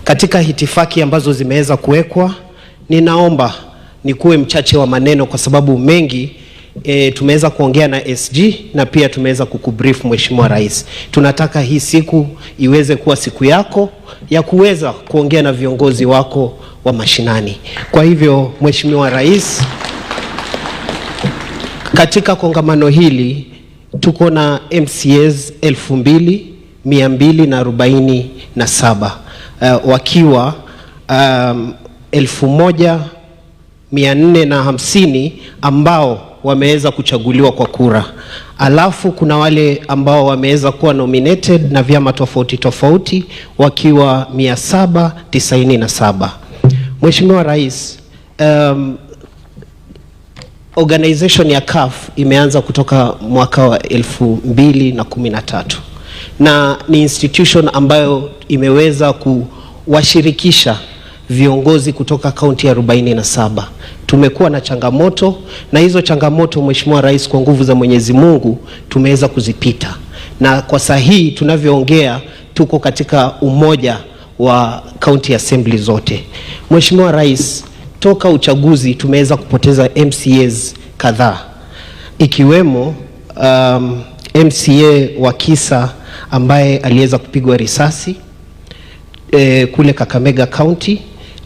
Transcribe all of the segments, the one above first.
Katika hitifaki ambazo zimeweza kuwekwa, ninaomba nikuwe mchache wa maneno kwa sababu mengi tumeweza kuongea na SG na pia tumeweza kukubrief Mheshimiwa Rais. Tunataka hii siku iweze kuwa siku yako ya kuweza kuongea na viongozi wako wa mashinani. Kwa hivyo Mheshimiwa Rais, katika kongamano hili tuko na MCAs 2247 wakiwa 1450 ambao wameweza kuchaguliwa kwa kura. Alafu kuna wale ambao wameweza kuwa nominated na vyama tofauti tofauti wakiwa 797. Mheshimiwa Rais, organization ya KAF imeanza kutoka mwaka wa 2013 na ni institution ambayo imeweza kuwashirikisha viongozi kutoka kaunti ya 47. Tumekuwa na changamoto na hizo changamoto Mheshimiwa Rais, kwa nguvu za Mwenyezi Mungu tumeweza kuzipita, na kwa sahihi tunavyoongea tuko katika umoja wa county assembly zote. Mheshimiwa Rais, toka uchaguzi tumeweza kupoteza MCAs kadhaa, ikiwemo MCA wa KICC ambaye aliweza kupigwa risasi kule Kakamega County.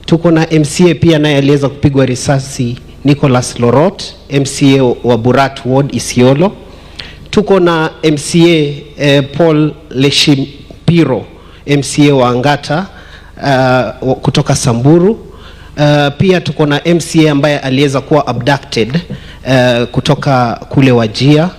Tuko na MCA pia naye aliweza kupigwa risasi, Nicholas Lorot, MCA wa Burat Ward Isiolo. Tuko na MCA Paul Leshimpiro, MCA wa Angata kutoka Samburu. Pia tuko na MCA ambaye aliweza kuwa abducted kutoka kule Wajia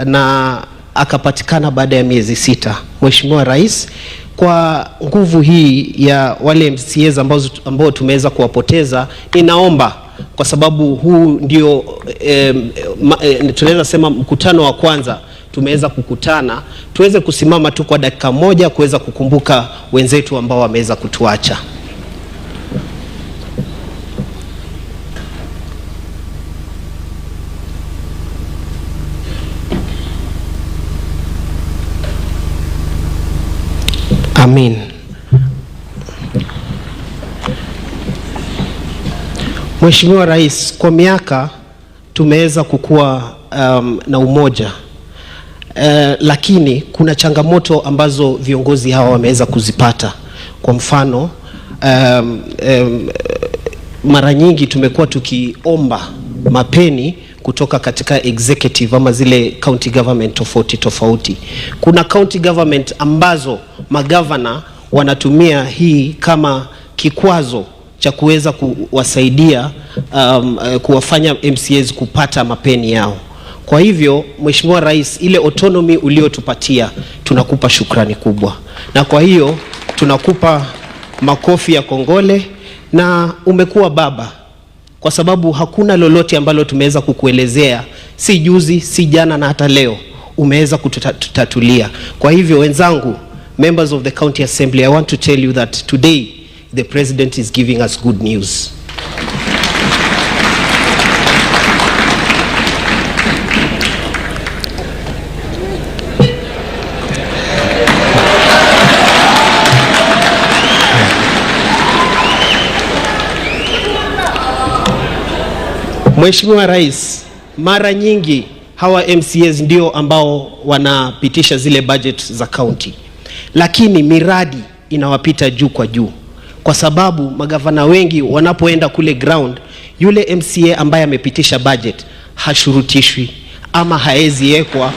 na akapatikana baada ya miezi 6. Mheshimiwa Rais, kwa nguvu hii ya wale MCAs ambao tumeweza kuwapoteza, ninaomba kwa sababu huu ndio tunaweza sema mkutano wa kwanza tumeweza kukutana, tuweze kusimama tu kwa dakika moja kuweza kukumbuka wenzetu ambao wameweza kutuacha. Amin. Mheshimiwa Rais, kwa miaka tumeweza kukua na umoja, lakini kuna changamoto ambazo viongozi hawa wameweza kuzipata. Kwa mfano, mara nyingi tumekuwa tukiomba mapeni kutoka katika executive ama zile county government tofauti tofauti. Kuna county government ambazo magavana wanatumia hii kama kikwazo cha kuweza kuwasaidia kuwafanya MCAs kupata mapeni yao. Kwa hivyo Mheshimiwa Rais, ile autonomy uliotupatia tunakupa shukrani kubwa, na kwa hiyo tunakupa makofi ya kongole, na umekuwa baba, kwa sababu hakuna lolote ambalo tumeweza kukuelezea, si juzi, si jana, na hata leo umeweza kututatulia. Kwa hivyo wenzangu, members of the county assembly, I want to tell you that today the president is giving us good news. Mheshimiwa Rais, mara nyingi hawa MCAs ndio ambao wanapitisha zile budget za county, lakini miradi inawapita juu kwa juu, kwa sababu magavana wengi wanapoenda kule ground, yule MCA ambaye amepitisha budget hashurutishwi ama haezi ekwa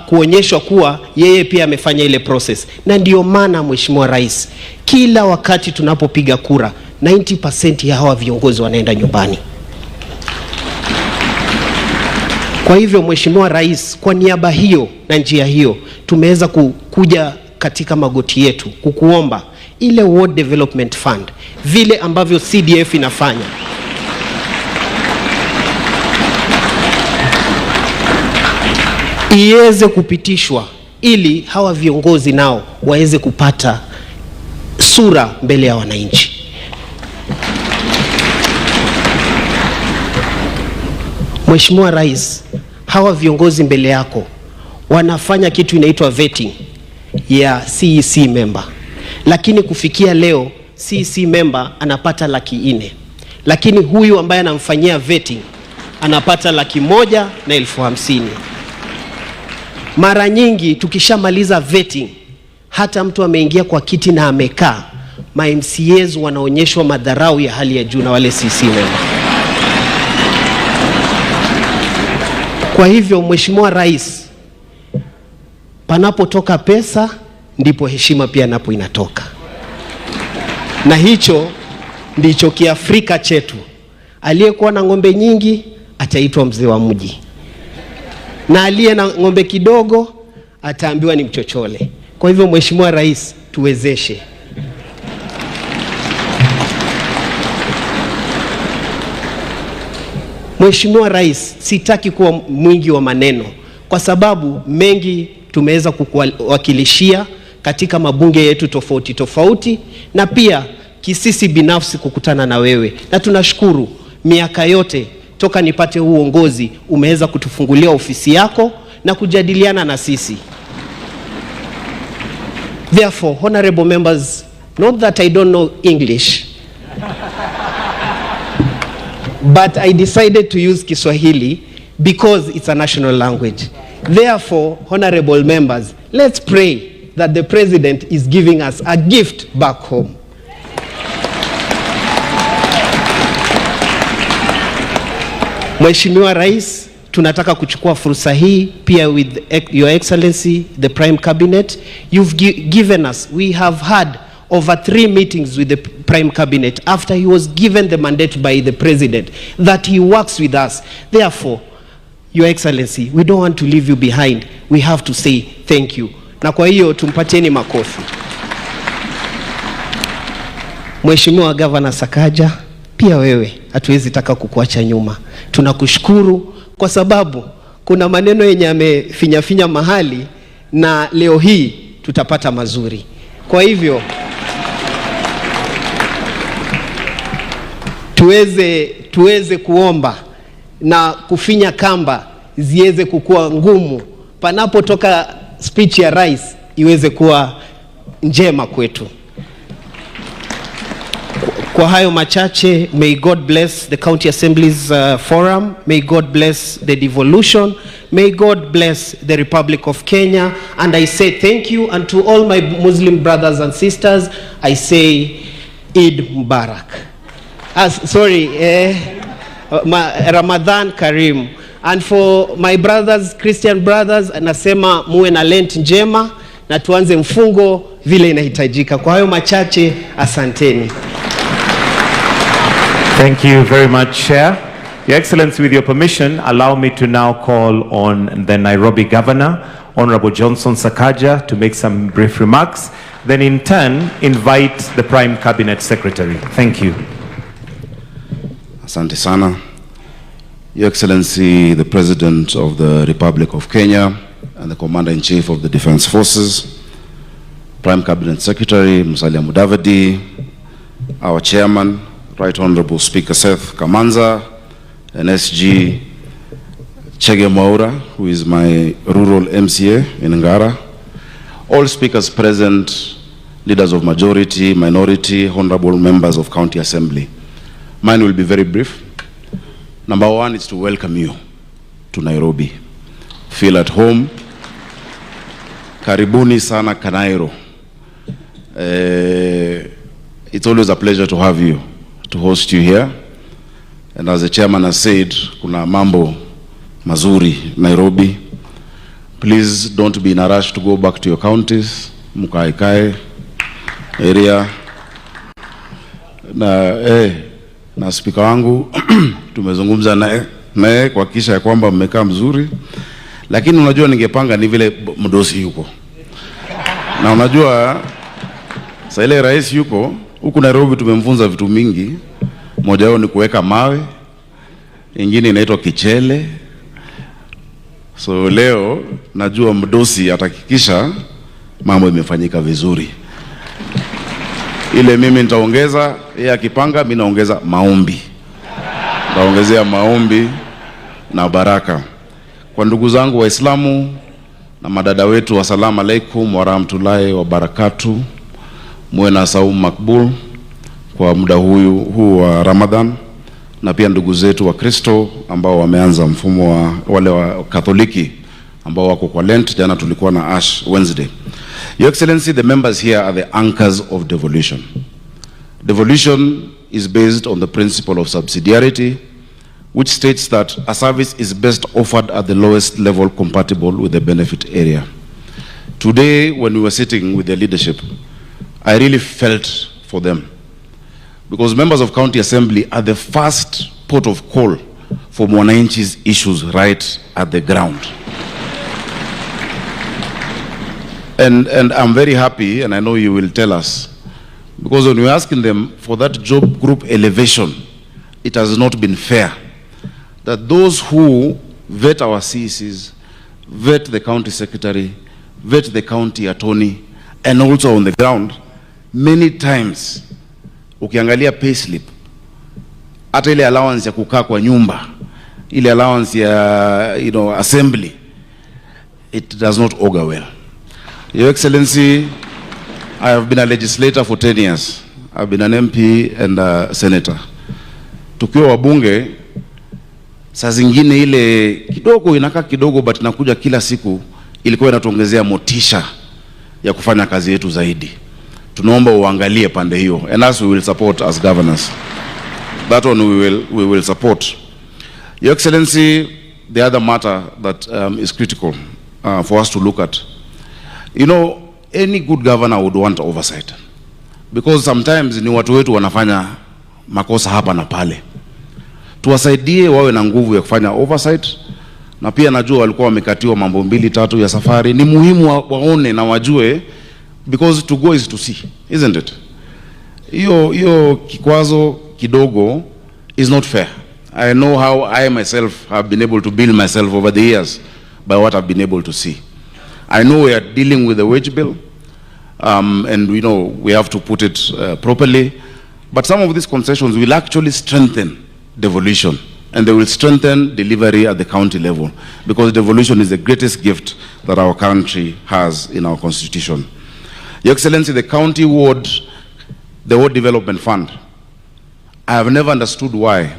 kuonyeshwa kuwa yeye pia amefanya ile process. Na ndio maana Mheshimiwa Rais, kila wakati tunapopiga kura 90% ya hawa viongozi wanaenda nyumbani. Kwa hivyo Mheshimiwa Rais, kwa niaba hiyo na njia hiyo tumeweza kuja katika magoti yetu kukuomba ile Ward Development Fund, vile ambavyo CDF inafanya, iweze kupitishwa ili hawa viongozi nao waweze kupata sura mbele ya wananchi. Mheshimiwa Rais, hawa viongozi mbele yako wanafanya kitu inaitwa vetting. ya KICC member, lakini kufikia leo KICC member anapata 400,000, lakini huyu ambaye anamfanyia vetting anapata 150,000. Mara nyingi tukishamaliza vetting, hata mtu ameingia kwa kiti na amekaa, ma MCAs wanaonyeshwa madharau ya hali ya juu na wale KICC member. Kwa hivyo Mheshimiwa Rais, panapotoka pesa ndipo heshima pia napo inatoka, na hicho ndicho Kiafrika chetu. Aliyekuwa na ng'ombe nyingi ataitwa mzee wa mji, na aliye na ng'ombe kidogo ataambiwa ni mchochole. Kwa hivyo Mheshimiwa Rais, tuwezeshe. Mheshimiwa Rais, sitaki kuwa mwingi wa maneno, kwa sababu mengi tumeweza kukuwakilishia katika mabunge yetu tofauti tofauti, na pia kisisi binafsi kukutana na wewe, na tunashukuru miaka yote toka nipate huu uongozi umeweza kutufungulia ofisi yako na kujadiliana na sisi. Therefore, honorable members, not that I don't know English, but I decided to use Kiswahili because it's a national language. Therefore, honorable members, let's pray that the president is giving us a gift back home. Mheshimiwa Rais, tunataka kuchukua fursa hii pia with your excellency the prime cabinet. You've given us, we have had over 3 meetings with the prime cabinet after he was given the mandate by the president that he works with us. Therefore, your excellency, we don't want to leave you behind. We have to say thank you. Na kwa hiyo tumpatieni makofi. Mheshimiwa Governor Sakaja, pia wewe hatuwezi taka kukuacha nyuma. Tunakushukuru kwa sababu kuna maneno yenye yamefinya mahali, na leo hii tutapata mazuri. Kwa hivyo tuweze kuomba na kufinya kamba ziweze kukua ngumu, panapotoka speech ya rais iweze kuwa njema kwetu. Kwa hayo machache, may God bless the County Assembly's forum, may God bless the devolution, may God bless the Republic of Kenya, and I say thank you, and to all my Muslim brothers and sisters, I say Eid Mubarak. Ramadan Karim. And for my brothers, Christian brothers, anasema muwe na Lent njema na tuanze mfungo vile inahitajika. Kwa hayo machache, asanteni. Thank you very much, Chair. Your Excellency, with your permission, allow me to now call on the Nairobi Governor, Honorable Johnson Sakaja, to make some brief remarks. Then in turn, invite the Prime Cabinet Secretary. Thank you. Asante sana. Your Excellency, the President of the Republic of Kenya and the Commander-in-Chief of the Defense Forces, Prime Cabinet Secretary Musalia Mudavadi, our Chairman, Right Honorable Speaker Seth Kamanza, and SG Chege Mwaura, who is my rural MCA in Ngara, all speakers present, leaders of majority, minority, honorable members of County Assembly. Mine will be very brief. Number one is to welcome you to Nairobi. Feel at home. Karibuni sana Kanairo. It's always a pleasure to have you, to host you here. And as the chairman has said, kuna mambo mazuri Nairobi. Please don't be in a rush to go back to your counties. Mukaikae area. Na speaker wangu tumezungumza naye kwa kisha ya kwamba mmekaa mzuri, lakini unajua ningepanga ni vile mdosi yuko, na unajua sasa ile rais yuko huku Nairobi, tumemfunza vitu mingi. Moja wao ni kuweka mawe, ingine inaitwa kichele. So leo najua mdosi atahakikisha mambo imefanyika vizuri. Ile mimi nitaongeza, yeye akipanga mimi naongeza maombi. Nitaongezea maombi na baraka. Kwa ndugu zangu Waislamu, na madada wetu, assalamu alaikum wa rahmatullahi wa barakatuh. Muwe na saumu makbul kwa muda huu wa Ramadhan, na pia ndugu zetu wa Kristo ambao wameanza mfumo wa wale wa Katoliki ambao wako kwa Lent. Jana tulikuwa na Ash Wednesday. Your Excellency, the members here are the anchors of devolution. Devolution is based on the principle of subsidiarity, which states that a service is best offered at the lowest level compatible with the benefit area. Today, when we were sitting with the leadership, I really felt for them, because members of County Assembly are the first port of call for mwananchi's issues right at the ground. And I'm very happy, and I know you will tell us, because when we're asking them for that job group elevation, it has not been fair that those who vet our CECs, vet the county secretary, vet the county attorney, and also on the ground, many times, ukiangalia payslip, hata ile allowance ya kukaa kwa nyumba, ile allowance ya, assembly, it does not augur well. Your Excellency, I have been a legislator for 10 years. I've been an MP and a senator. Tukiwa wabunge, saa zingine ile kidogo inakaa kidogo, but nakuja kila siku, ilikuwa inatuongezea motisha ya kufanya kazi yetu zaidi. Tunaomba uangalie pande hiyo, and us we will support as governors. That one we will support. Your Excellency, the other matter that is critical for us to look at, any good governor would want oversight, because sometimes ni watu wetu wanafanya makosa hapa na pale. Tuwasaidie wawe na nguvu ya kufanya oversight, na pia najua walikuwa wamekatiwa mambo 2-3 ya safari. Ni muhimu waone na wajue, because to go is to see, isn't it? Hiyo kikwazo kidogo is not fair. I know how I myself have been able to build myself over the years by what I've been able to see. I know we are dealing with the wage bill, and we have to put it properly, but some of these concessions will actually strengthen devolution, and they will strengthen delivery at the county level, because devolution is the greatest gift that our country has in our constitution. Your Excellency, the ward development fund, I have never understood why,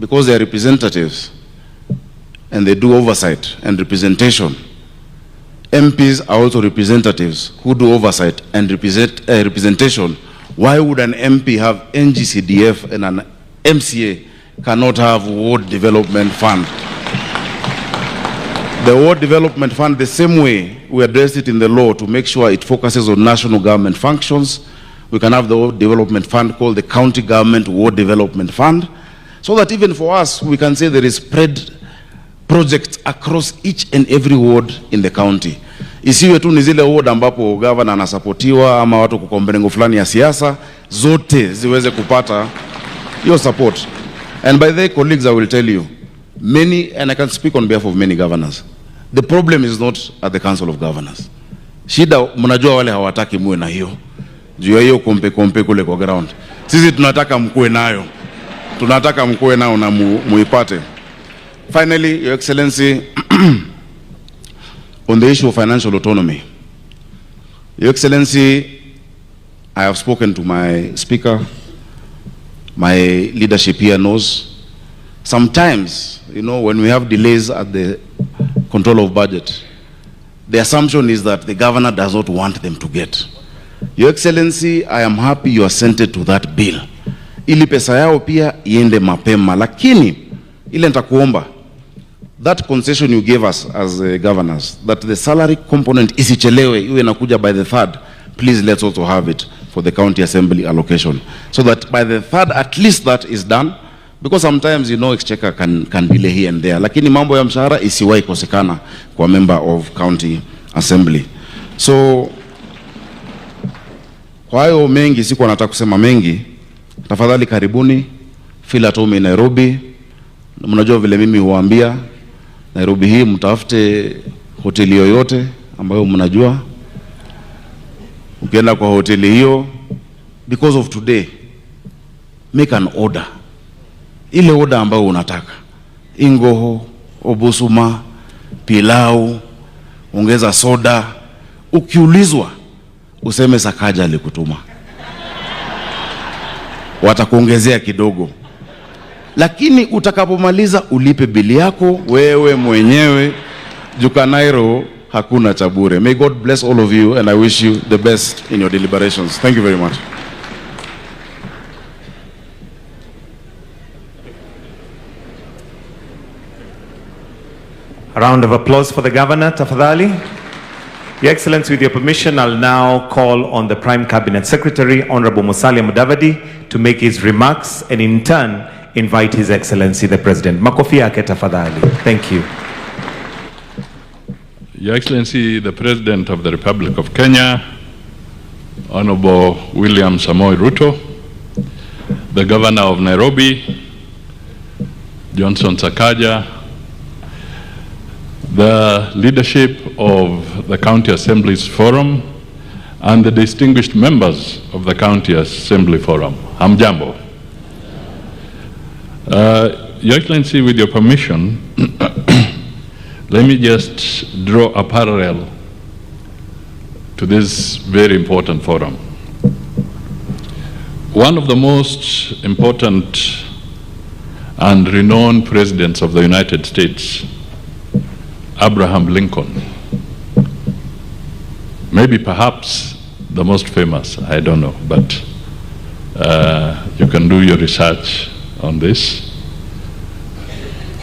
because they are representatives and they do oversight and representation. MPs are also representatives who do oversight and representation. Why would an MP have NGCDF and an MCA cannot have ward development fund? The ward development fund, the same way we address it in the law to make sure it focuses on national government functions, we can have the ward development fund called the County Government Ward Development Fund, so that even for us, we can say there is spread projects across each and every ward in the county. Isiwe tu ni zile ward ambapo governor anasapotiwa ama watu kukombengo fulani ya siasa, zote ziweze kupata your support. And by the way, colleagues, I will tell you, many, and I can speak on behalf of many governors, the problem is not at the Council of Governors. Shida, mnajua wale hawataki muwe na hiyo. Juu ya hiyo kompe kule kwa ground. Sisi tunataka mkuwe nayo. Tunataka mkuwe nao na muipate. Finally, Your Excellency, on the issue of financial autonomy, Your Excellency, I have spoken to my speaker. My leadership here knows. Sometimes, when we have delays at the control of budget, the assumption is that the governor does not want them to get. Your Excellency, I am happy you assented to that bill. Ili pesa yao pia iende mapema, lakini ile nitakuomba, that concession you gave us as governors, that the salary component isichelewe iwe nakuja by the 3rd, please let's also have it for the county assembly allocation, so that by the 3rd at least that is done, because sometimes exchequer can delay here and there, lakini mambo ya mshahara isiwahi kosekana kwa member of county assembly. So kwa hayo mengi, siku nataka kusema mengi, tafadhali karibuni, feel at home in Nairobi. Mnajua vile mimi huambia, Nairobi hii mtafute hoteli yoyote ambayo mnajua. Ukienda kwa hoteli hiyo, because of today, make an order. Ile order ambayo unataka. Ingoho, obusuma, pilau, ongeza soda. Ukiulizwa useme Sakaja alikutuma, watakuongezea kidogo, lakini utakapomaliza ulipe bili yako wewe mwenyewe. Jukanairo hakuna cha bure. May God bless all of you, and I wish you the best in your deliberations. Thank you very much. A round of applause for the governor, tafadhali. Your Excellency, with your permission, I'll now call on the Prime Cabinet Secretary, Honorable Musalia Mudavadi, to make his remarks and in turn invite His Excellency the President. Makofi yake tafadhali. Thank you. Your Excellency, the President of the Republic of Kenya, Honorable William Samoei Ruto, the Governor of Nairobi, Johnson Sakaja, the leadership of the County Assemblies Forum, and the distinguished members of the County Assembly Forum. Hamjambo. Your Excellency, with your permission, let me just draw a parallel to this very important forum. One of the most important and renowned presidents of the United States, Abraham Lincoln, maybe perhaps the most famous, I don't know, but you can do your research on this,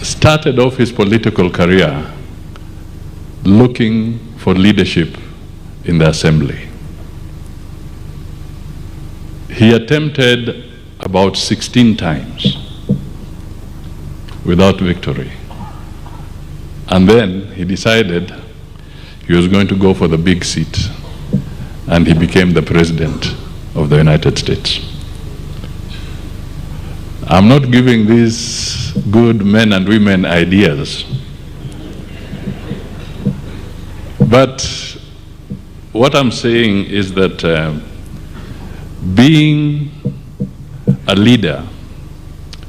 started off his political career looking for leadership in the assembly. He attempted about 16 times without victory. And then he decided he was going to go for the big seat, and he became the President of the United States. I'm not giving these good men and women ideas, but what I'm saying is that being a leader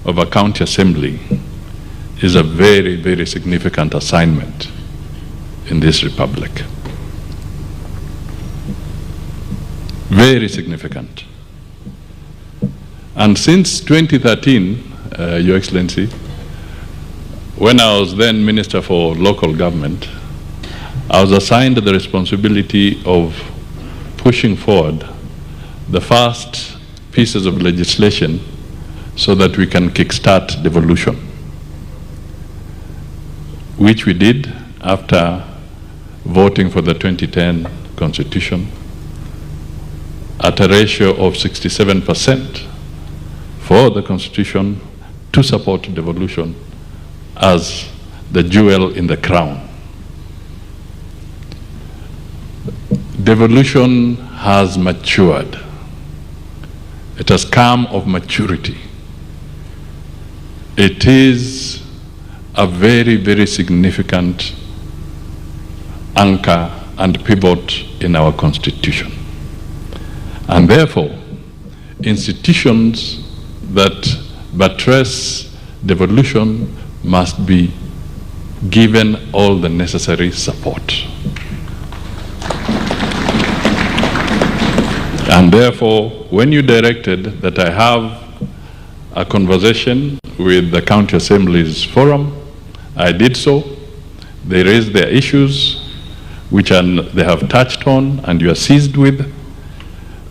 of a county assembly is a very, very significant assignment in this republic. Very significant. And since 2013, Your Excellency, when I was then Minister for Local Government, I was assigned the responsibility of pushing forward the first pieces of legislation so that we can kickstart devolution, which we did after voting for the 2010 Constitution at a ratio of 67% for the Constitution to support devolution as the jewel in the crown. Devolution has matured. It has come of maturity. It is a very, very significant anchor and pivot in our Constitution. And therefore, institutions that buttress devolution must be given all the necessary support. And therefore, when you directed that I have a conversation with the County Assemblies Forum, I did so. They raised their issues, which they have touched on and you are seized with.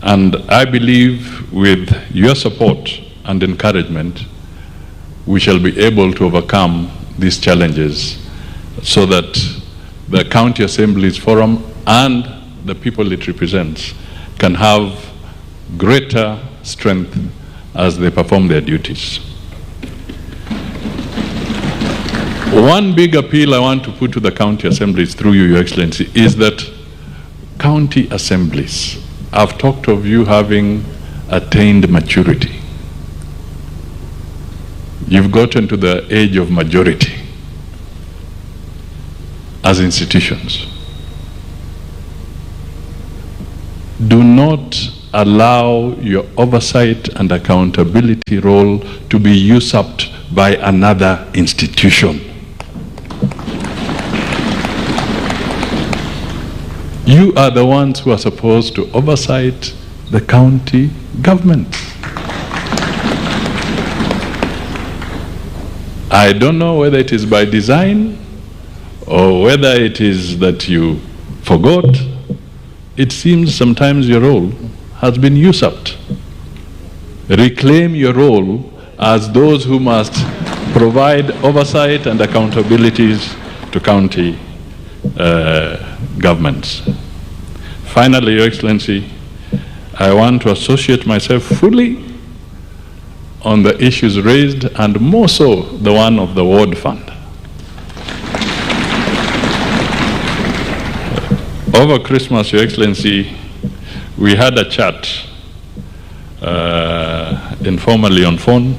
And I believe with your support and encouragement, we shall be able to overcome these challenges so that the County Assemblies Forum and the people it represents can have greater strength as they perform their duties. One big appeal I want to put to the county assemblies through you, Your Excellency, is that county assemblies, I've talked of you having attained maturity. You've gotten to the age of majority as institutions. Do not allow your oversight and accountability role to be usurped by another institution. You are the ones who are supposed to oversight the county government. I don't know whether it is by design or whether it is that you forgot. It seems sometimes your role has been usurped. Reclaim your role as those who must provide oversight and accountabilities to county governments. Finally, Your Excellency, I want to associate myself fully on the issues raised, and more so the one of the ward fund. Over Christmas, Your Excellency, we had a chat informally on phone,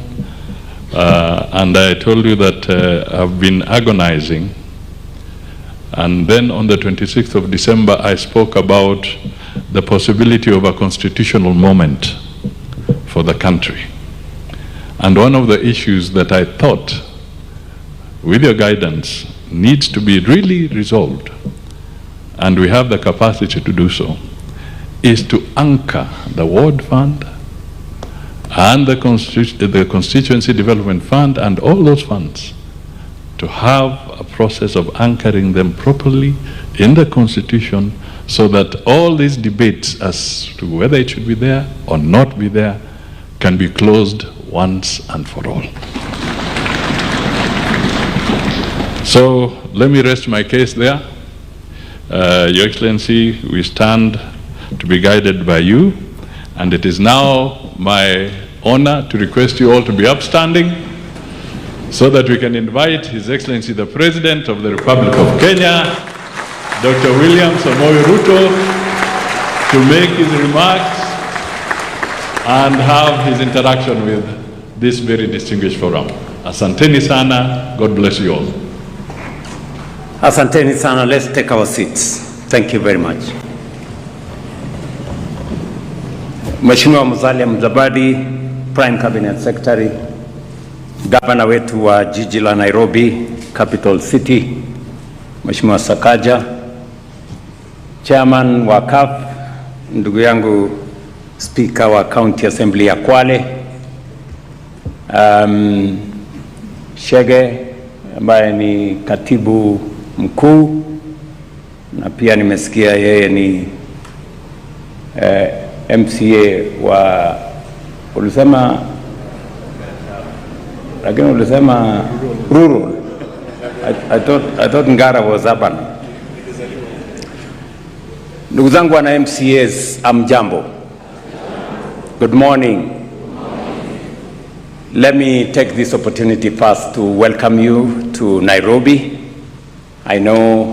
and I told you that I've been agonizing. And then on the 26th of December, I spoke about the possibility of a constitutional moment for the country. And one of the issues that I thought, with your guidance, needs to be really resolved, and we have the capacity to do so, is to anchor the ward fund and the constituency development fund and all those funds, to have a process of anchoring them properly in the Constitution, so that all these debates as to whether it should be there or not be there can be closed once and for all. So let me rest my case there. Your Excellency, we stand to be guided by you, and it is now my honor to request you all to be upstanding so that we can invite His Excellency the President of the Republic of Kenya, Dr. William Samoei Ruto, to make his remarks and have his interaction with this very distinguished forum. Asanteni sana. God bless you all. Asanteni sana. Let's take our seats. Thank you very much. Mheshimiwa Musalia Mudavadi, Prime Cabinet Secretary, Gavana wetu wa jiji la Nairobi, Capital City, Mheshimiwa Sakaja, Chairman wa KAF, ndugu yangu Speaker wa County Assembly ya Kwale, Shege ambaye ni katibu mkuu, na pia nimesikia yeye ni MCA wa, ulisema, lakini ulisema rural. I thought Ngara was urban. Ndugu zangu wana MCAs, amjambo. Good morning. Let me take this opportunity first to welcome you to Nairobi. I know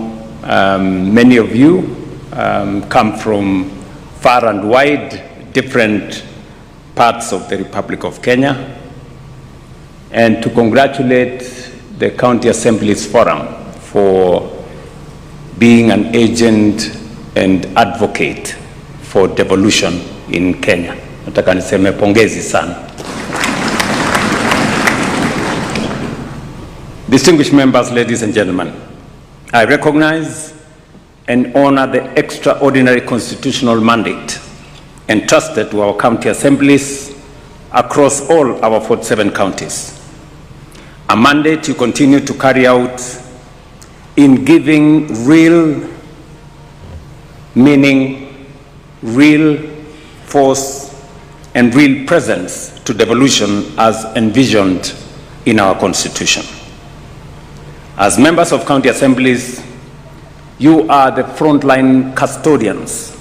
many of you come from far and wide, different parts of the Republic of Kenya, and to congratulate the County Assembly's Forum for being an agent and advocate for devolution in Kenya. Nataka niseme pongezi sana. Distinguished members, ladies and gentlemen, I recognize and honor the extraordinary constitutional mandate entrusted to our county assemblies across all our 47 counties. A mandate you continue to carry out in giving real meaning, real force, and real presence to devolution as envisioned in our Constitution. As members of county assemblies, you are the frontline custodians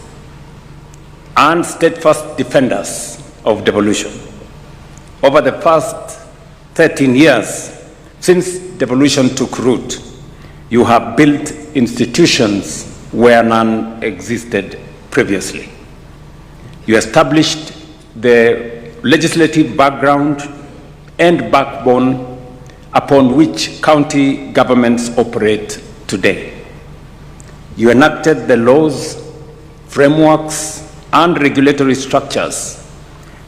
and steadfast defenders of devolution. Over the past 13 years, since devolution took root, you have built institutions where none existed previously. You established the legislative background and backbone upon which county governments operate today. You enacted the laws, frameworks, and regulatory structures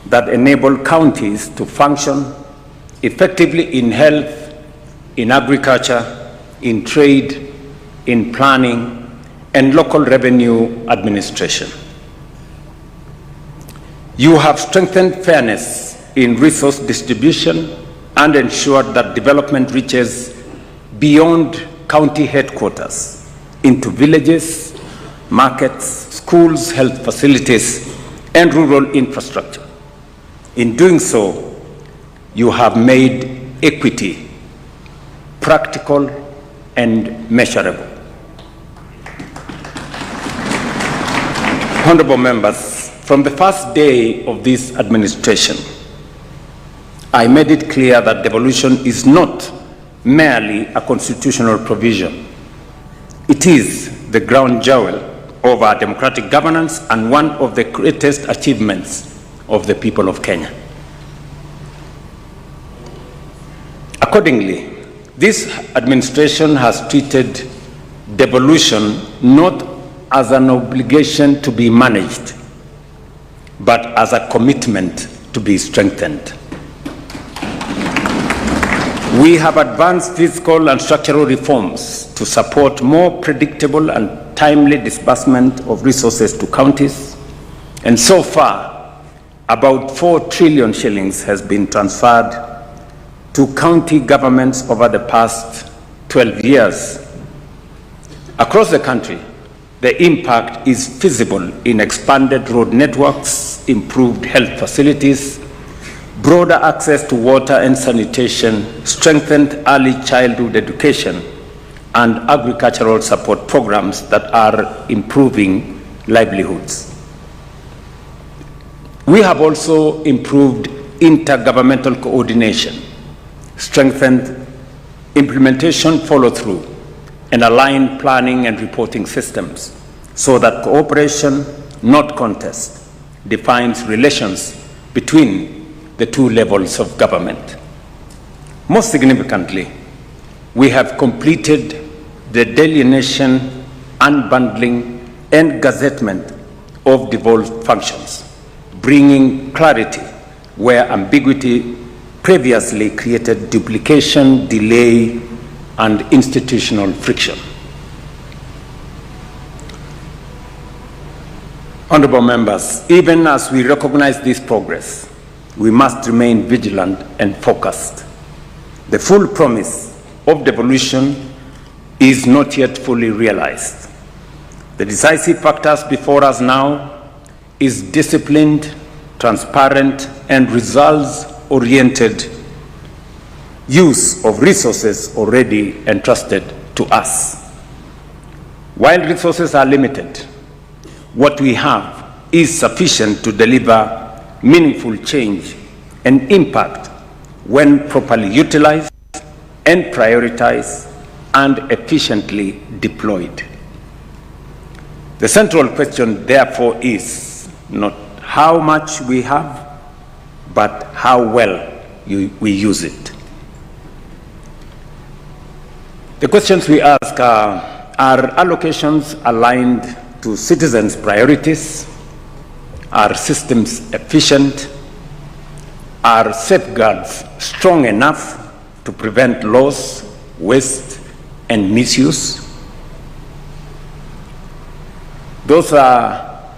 that enable counties to function effectively in health, in agriculture, in trade, in planning, and local revenue administration. You have strengthened fairness in resource distribution and ensured that development reaches beyond county headquarters into villages, markets, schools, health facilities, and rural infrastructure. In doing so, you have made equity practical and measurable. Honorable members, from the first day of this administration, I made it clear that devolution is not merely a constitutional provision. It is the ground jewel of our democratic governance and one of the greatest achievements of the people of Kenya. Accordingly, this administration has treated devolution not as an obligation to be managed, but as a commitment to be strengthened. We have advanced fiscal and structural reforms to support more predictable and timely disbursement of resources to counties, and so far, about 4 trillion shillings has been transferred to county governments over the past 12 years. Across the country, the impact is visible in expanded road networks, improved health facilities, broader access to water and sanitation, strengthened early childhood education, and agricultural support programs that are improving livelihoods. We have also improved intergovernmental coordination, strengthened implementation follow-through, and aligned planning and reporting systems so that cooperation, not contest, defines relations between the two levels of government. Most significantly, we have completed the delineation, unbundling, and gazettement of devolved functions, bringing clarity where ambiguity previously created duplication, delay, and institutional friction. Honorable members, even as we recognize this progress, we must remain vigilant and focused. The full promise of devolution is not yet fully realized. The decisive factors before us now is disciplined, transparent, and results-oriented use of resources already entrusted to us. While resources are limited, what we have is sufficient to deliver meaningful change and impact when properly utilized and prioritized and efficiently deployed. The central question, therefore, is not how much we have, but how well we use it. The questions we ask are allocations aligned to citizens' priorities? Are systems efficient? Are safeguards strong enough to prevent loss, waste, and misuse? Those are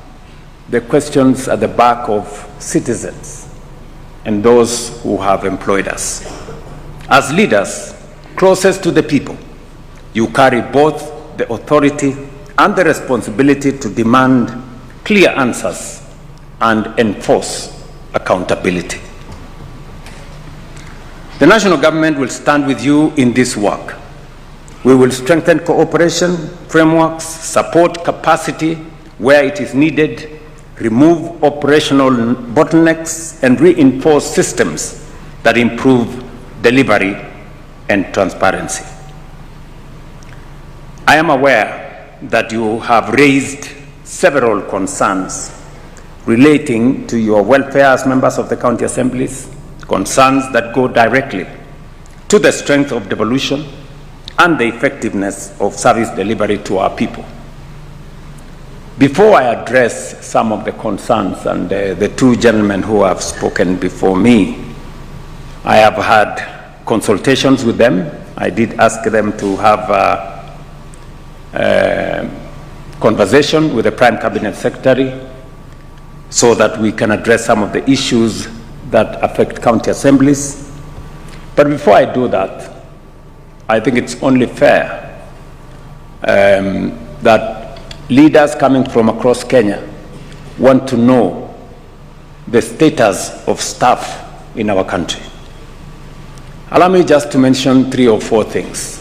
the questions at the back of citizens and those who have employed us. As leaders closest to the people, you carry both the authority and the responsibility to demand clear answers and enforce accountability. The national government will stand with you in this work. We will strengthen cooperation frameworks, support capacity where it is needed, remove operational bottlenecks, and reinforce systems that improve delivery and transparency. I am aware that you have raised several concerns relating to your welfare as members of the county assemblies, concerns that go directly to the strength of devolution and the effectiveness of service delivery to our people. Before I address some of the concerns and the two gentlemen who have spoken before me, I have had consultations with them. I did ask them to have conversation with the Prime Cabinet Secretary so that we can address some of the issues that affect county assemblies. But before I do that, I think it's only fair that leaders coming from across Kenya want to know the status of staff in our country. Allow me just to mention 3 or 4 things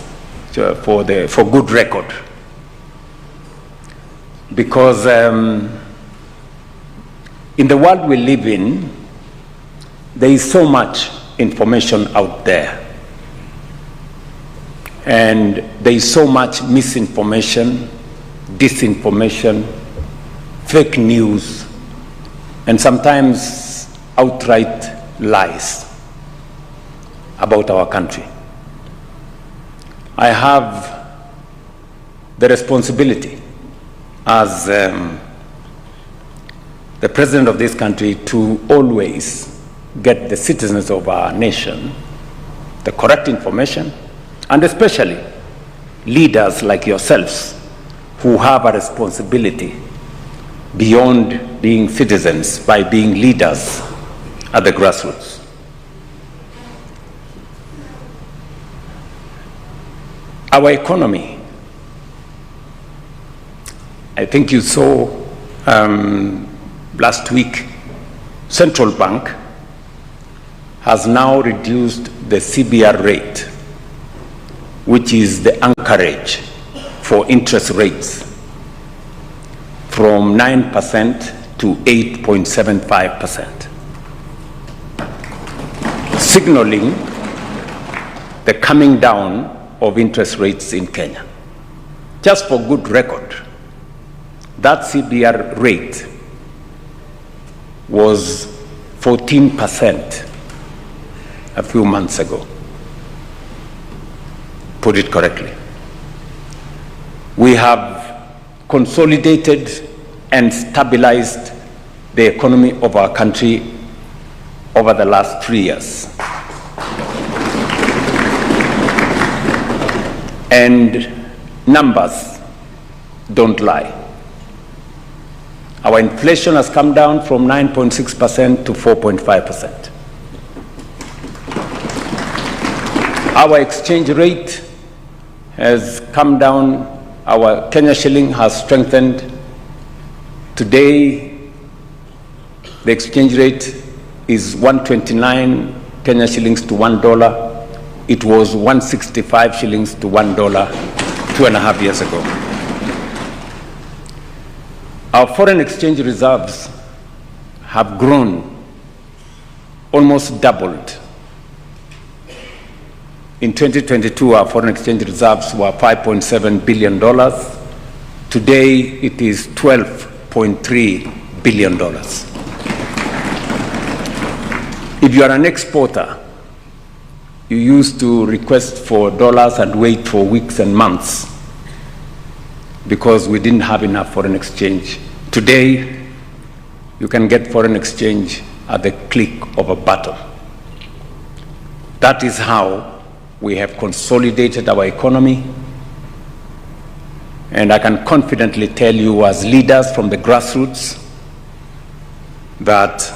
for good record. Because in the world we live in, there is so much information out there. And there is so much misinformation, disinformation, fake news, and sometimes outright lies about our country. I have the responsibility as the president of this country to always get the citizens of our nation the correct information, and especially leaders like yourselves who have a responsibility beyond being citizens by being leaders at the grassroots. Our economy, I think you saw last week, Central Bank has now reduced the CBR rate, which is the anchorage for interest rates, from 9% to 8.75%, signaling the coming down of interest rates in Kenya. Just for good record, that CBR rate was 14% a few months ago. Put it correctly. We have consolidated and stabilized the economy of our country over the last 3 years. And numbers don't lie. Our inflation has come down from 9.6% to 4.5%. Our exchange rate has come down. Our Kenya shilling has strengthened. Today, the exchange rate is 129 Kenya shillings to $1. It was 165 shillings to $1 2.5 years ago. Our foreign exchange reserves have grown, almost doubled. In 2022, our foreign exchange reserves were $5.7 billion. Today, it is $12.3 billion. If you are an exporter, you used to request for dollars and wait for weeks and months because we didn't have enough foreign exchange. Today, you can get foreign exchange at the click of a button. That is how we have consolidated our economy. And I can confidently tell you as leaders from the grassroots that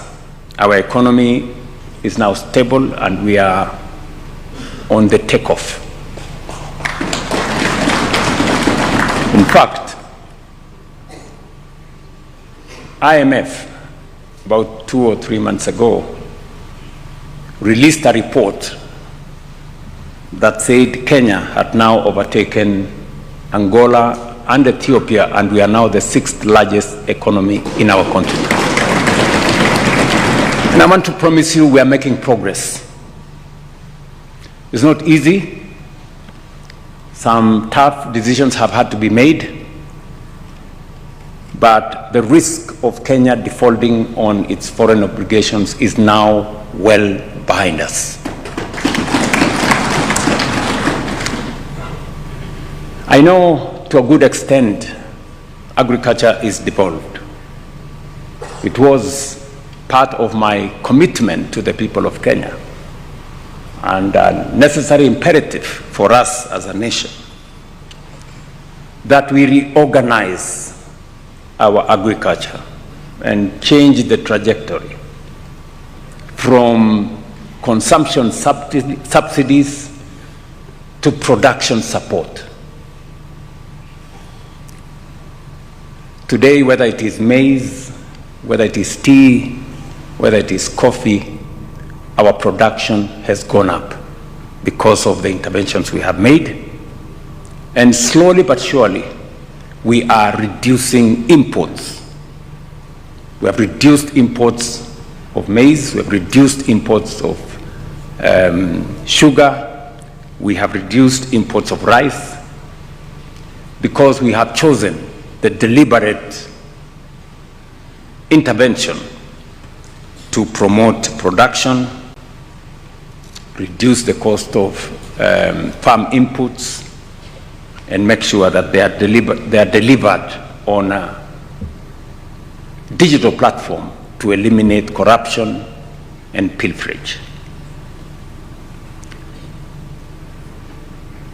our economy is now stable and we are on the takeoff. In fact, IMF, about 2 or 3 months ago, released a report that said Kenya had now overtaken Angola and Ethiopia, and we are now the 6th largest economy in our continent. And I want to promise you we are making progress. It's not easy. Some tough decisions have had to be made, but the risk of Kenya defaulting on its foreign obligations is now well behind us. I know to a good extent agriculture is devolved. It was part of my commitment to the people of Kenya and a necessary imperative for us as a nation that we reorganize our agriculture and change the trajectory from consumption subsidies to production support. Today, whether it is maize, whether it is tea, whether it is coffee, our production has gone up because of the interventions we have made. And slowly but surely, we are reducing imports. We have reduced imports of maize, we have reduced imports of sugar, we have reduced imports of rice, because we have chosen the deliberate intervention to promote production, reduce the cost of farm inputs, and make sure that they are delivered on a digital platform to eliminate corruption and pilferage.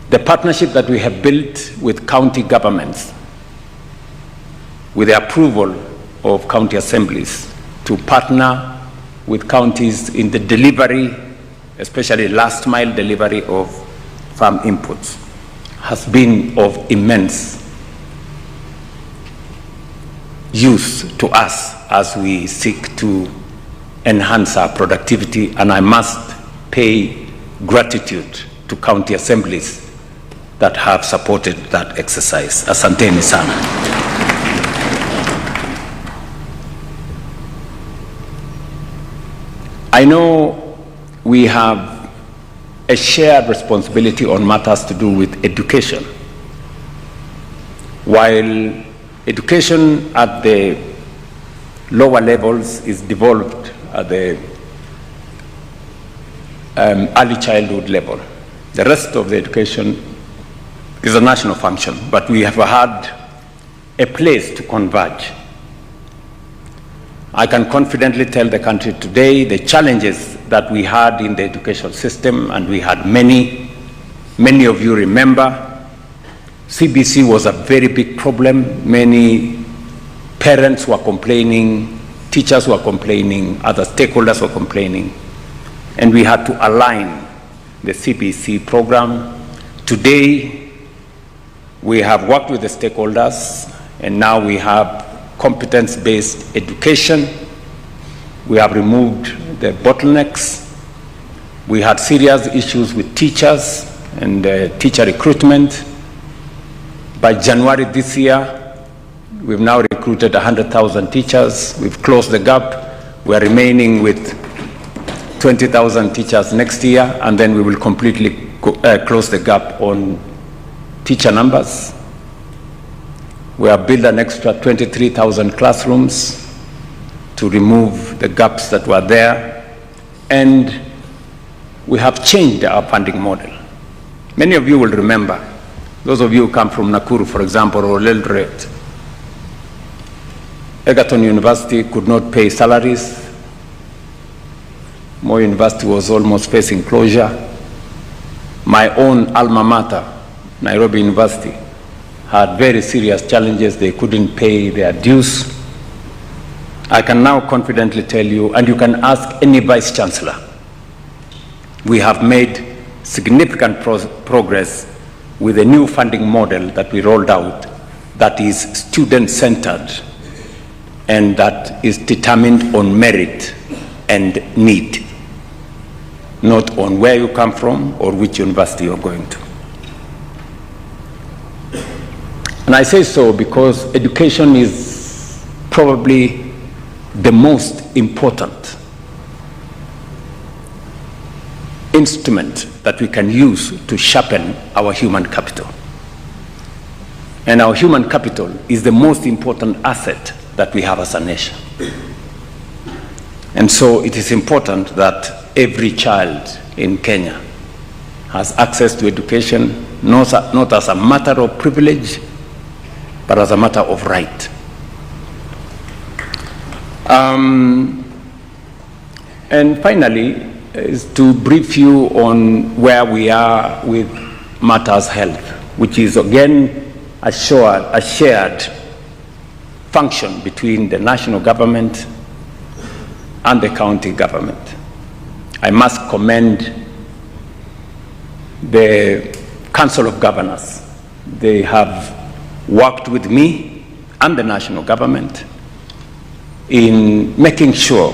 The partnership that we have built with county governments, with the approval of county assemblies, to partner with counties in the delivery, especially last mile delivery of farm inputs, has been of immense use to us as we seek to enhance our productivity, and I must pay gratitude to county assemblies that have supported that exercise. Asanteni sana. I know we have a shared responsibility on matters to do with education. While education at the lower levels is developed at the early childhood level, the rest of the education is a national function, but we have had a place to converge. I can confidently tell the country today the challenges that we had in the education system, and we had many of you remember. CBC was a very big problem. Many parents were complaining, teachers were complaining, other stakeholders were complaining, and we had to align the CBC program. Today, we have worked with the stakeholders, and now we have competence-based education. We have removed the bottlenecks. We had serious issues with teachers and teacher recruitment. By January this year, we've now recruited 100,000 teachers. We've closed the gap. We're remaining with 20,000 teachers next year, and then we will completely close the gap on teacher numbers. We have built an extra 23,000 classrooms to remove the gaps that were there, and we have changed our funding model. Many of you will remember, those of you who come from Nakuru, for example, or Eldoret, Egerton University could not pay salaries. Moi University was almost facing closure. My own alma mater, Nairobi University, had very serious challenges. They couldn't pay their dues. I can now confidently tell you, and you can ask any vice chancellor, we have made significant progress with a new funding model that we rolled out that is student-centered and that is determined on merit and need, not on where you come from or which university you're going to. And I say so because education is probably the most important instrument that we can use to sharpen our human capital. And our human capital is the most important asset that we have as a nation. And so it is important that every child in Kenya has access to education, not as a matter of privilege, but as a matter of right. And finally, is to brief you on where we are with matters health, which is again a shared function between the national government and the county government. I must commend the Council of Governors. They have worked with me and the national government in making sure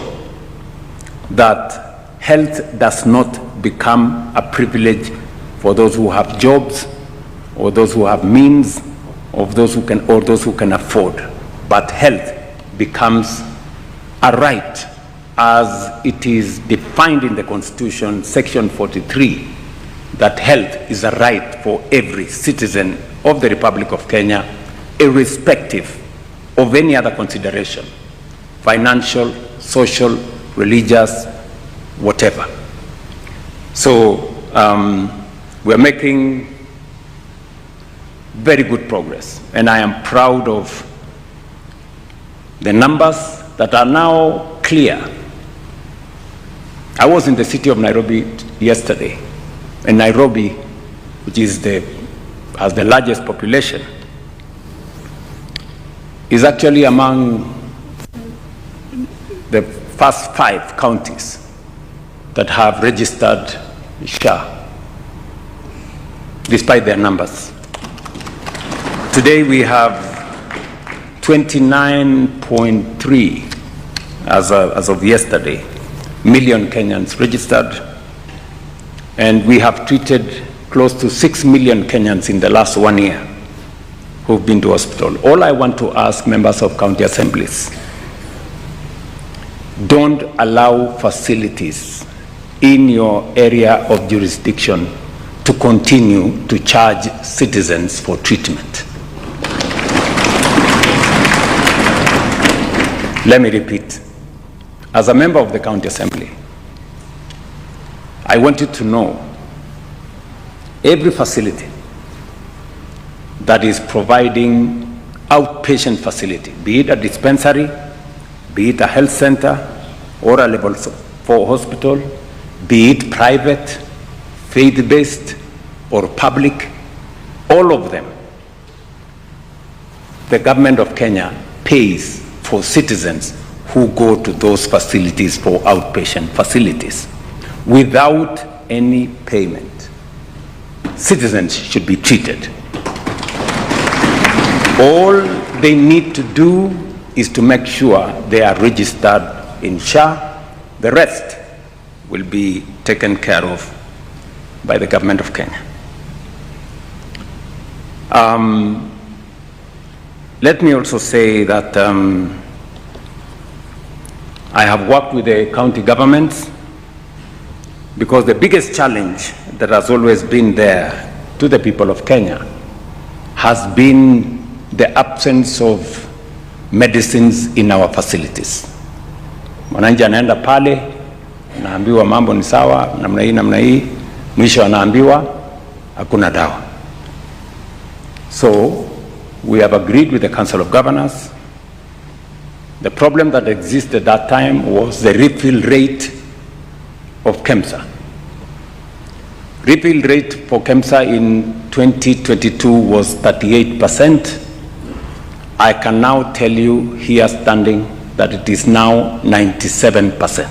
that health does not become a privilege for those who have jobs or those who have means or those who can afford, but health becomes a right as it is defined in the Constitution, Section 43, that health is a right for every citizen of the Republic of Kenya, irrespective of any other consideration, financial, social, religious, whatever. So we're making very good progress, and I am proud of the numbers that are now clear. I was in the city of Nairobi yesterday, and Nairobi, which is has the largest population, is actually among the first 5 counties that have registered SHA, despite their numbers. Today we have 29.3 as of yesterday million Kenyans registered, and we have treated close to 6 million Kenyans in the last 1 year who've been to hospital. All I want to ask members of county assemblies, don't allow facilities in your area of jurisdiction to continue to charge citizens for treatment. Let me repeat. As a member of the county assembly, I want you to know every facility that is providing outpatient facility, be it a dispensary, be it a health center, or a level 4 hospital, be it private, faith-based, or public, all of them, the government of Kenya pays for citizens who go to those facilities for outpatient facilities without any payment. Citizens should be treated. All they need to do is to make sure they are registered in SHA. The rest will be taken care of by the government of Kenya. Let me also say that I have worked with the county governments, because the biggest challenge that has always been there to the people of Kenya has been the absence of medicines in our facilities. Mwananchi anaenda pale, anaambiwa mambo ni sawa, namna hii, mwisho anaambiwa hakuna dawa. So we have agreed with the Council of Governors. The problem that existed at that time was the refill rate of KEMSA. Refill rate for KEMSA in 2022 was 38%. I can now tell you here standing that it is now 97%.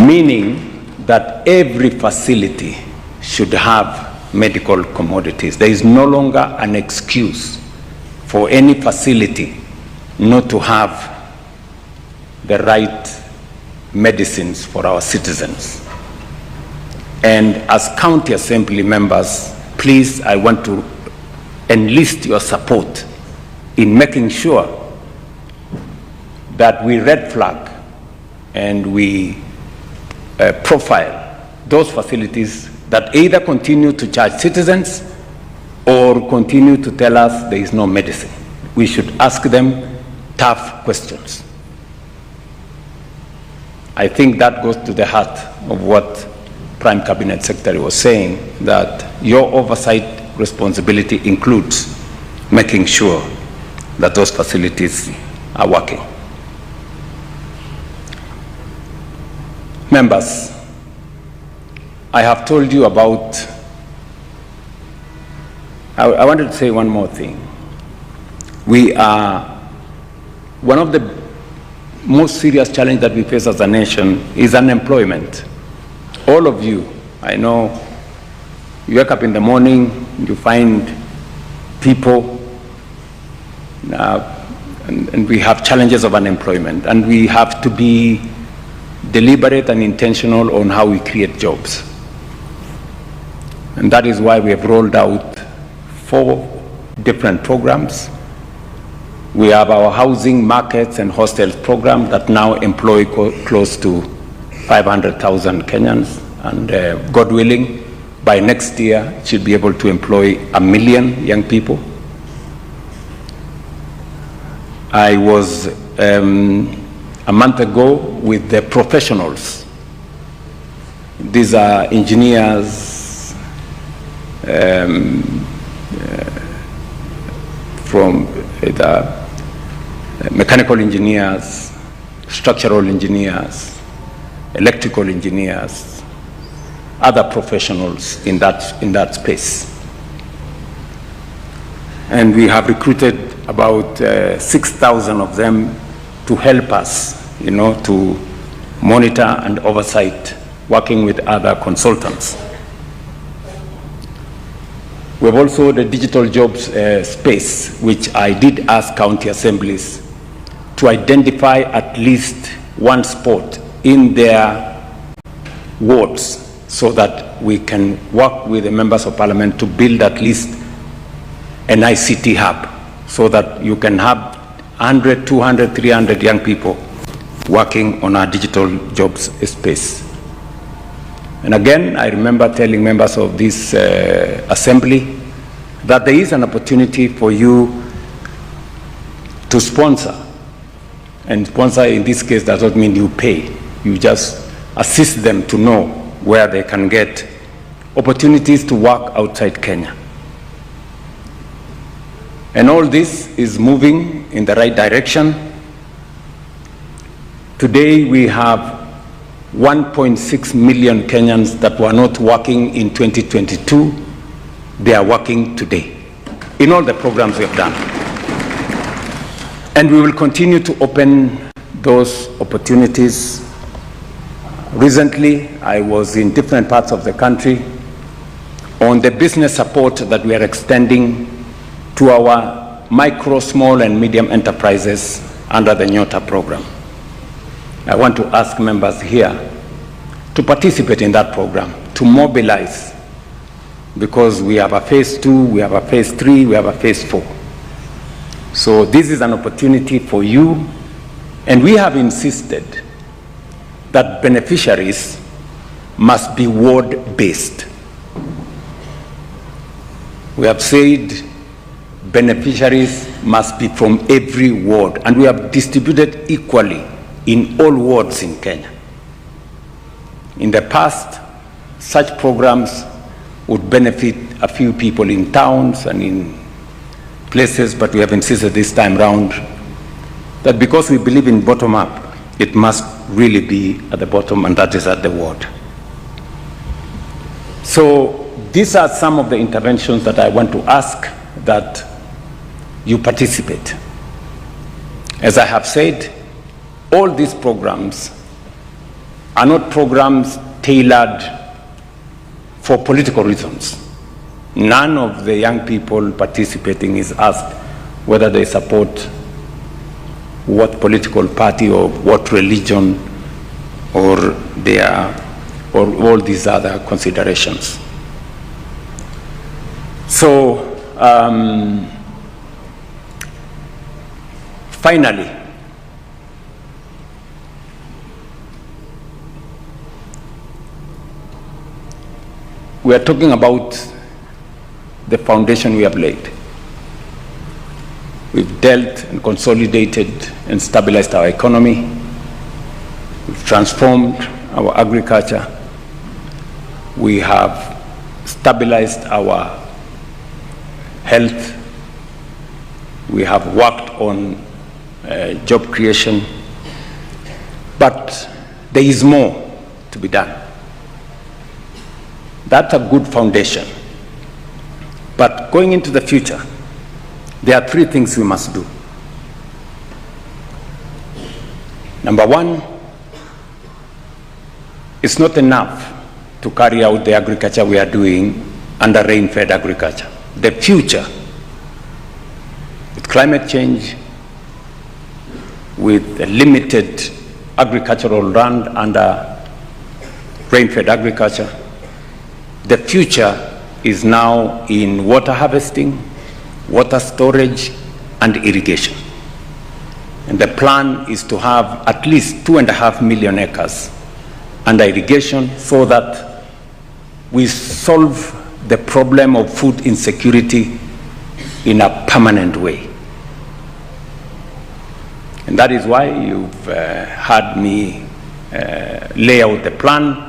Meaning that every facility should have medical commodities. There is no longer an excuse for any facility not to have the right medicines for our citizens. And as county assembly members, please, I want to enlist your support in making sure that we red flag and we profile those facilities that either continue to charge citizens or continue to tell us there is no medicine. We should ask them tough questions. I think that goes to the heart of what Prime Cabinet Secretary was saying, that your oversight responsibility includes making sure that those facilities are working. Members, I have told you about, I wanted to say one more thing. We are, one of the most serious challenges that we face as a nation is unemployment. All of you, I know, you wake up in the morning, you find people, and we have challenges of unemployment, and we have to be deliberate and intentional on how we create jobs. And that is why we have rolled out 4 different programs. We have our housing, markets, and hostels program that now employ close to 500,000 Kenyans, and God willing, by next year, it should be able to employ 1 million young people. I was a month ago with the professionals. These are engineers from the mechanical engineers, structural engineers, electrical engineers, other professionals in that space. And we have recruited about 6,000 of them to help us, to monitor and oversight, working with other consultants. We have also the digital jobs space, which I did ask county assemblies to identify at least one spot in their wards so that we can work with the members of parliament to build at least an ICT hub so that you can have 100, 200, 300 young people working on our digital jobs space. And again, I remember telling members of this assembly that there is an opportunity for you to sponsor. And sponsor in this case does not mean you pay. You just assist them to know where they can get opportunities to work outside Kenya. And all this is moving in the right direction. Today we have 1.6 million Kenyans that were not working in 2022. They are working today in all the programs we have done. And we will continue to open those opportunities. Recently, I was in different parts of the country on the business support that we are extending to our micro, small, and medium enterprises under the Nyota program. I want to ask members here to participate in that program, to mobilize, because we have a phase 2, we have a phase 3, we have a phase 4. So this is an opportunity for you, and we have insisted that beneficiaries must be ward-based. We have said beneficiaries must be from every ward, and we have distributed equally in all wards in Kenya. In the past, such programs would benefit a few people in towns and in places, but we have insisted this time round that because we believe in bottom-up, it must really be at the bottom, and that is at the ward. So these are some of the interventions that I want to ask that you participate. As I have said, all these programs are not programs tailored for political reasons. None of the young people participating is asked whether they support what political party or what religion or all these other considerations. So, finally, we are talking about the foundation we have laid. We've dealt and consolidated and stabilized our economy. We've transformed our agriculture. We have stabilized our health. We have worked on job creation. But there is more to be done. That's a good foundation. But going into the future, There are three things we must do. Number one, it's not enough to carry out the agriculture we are doing under rain-fed agriculture. The future, with climate change, with a limited agricultural land under rain-fed agriculture, the future is now in water harvesting, water storage, and irrigation. And the plan is to have at least 2.5 million acres under irrigation so that we solve the problem of food insecurity in a permanent way. And that is why you've had me lay out the plan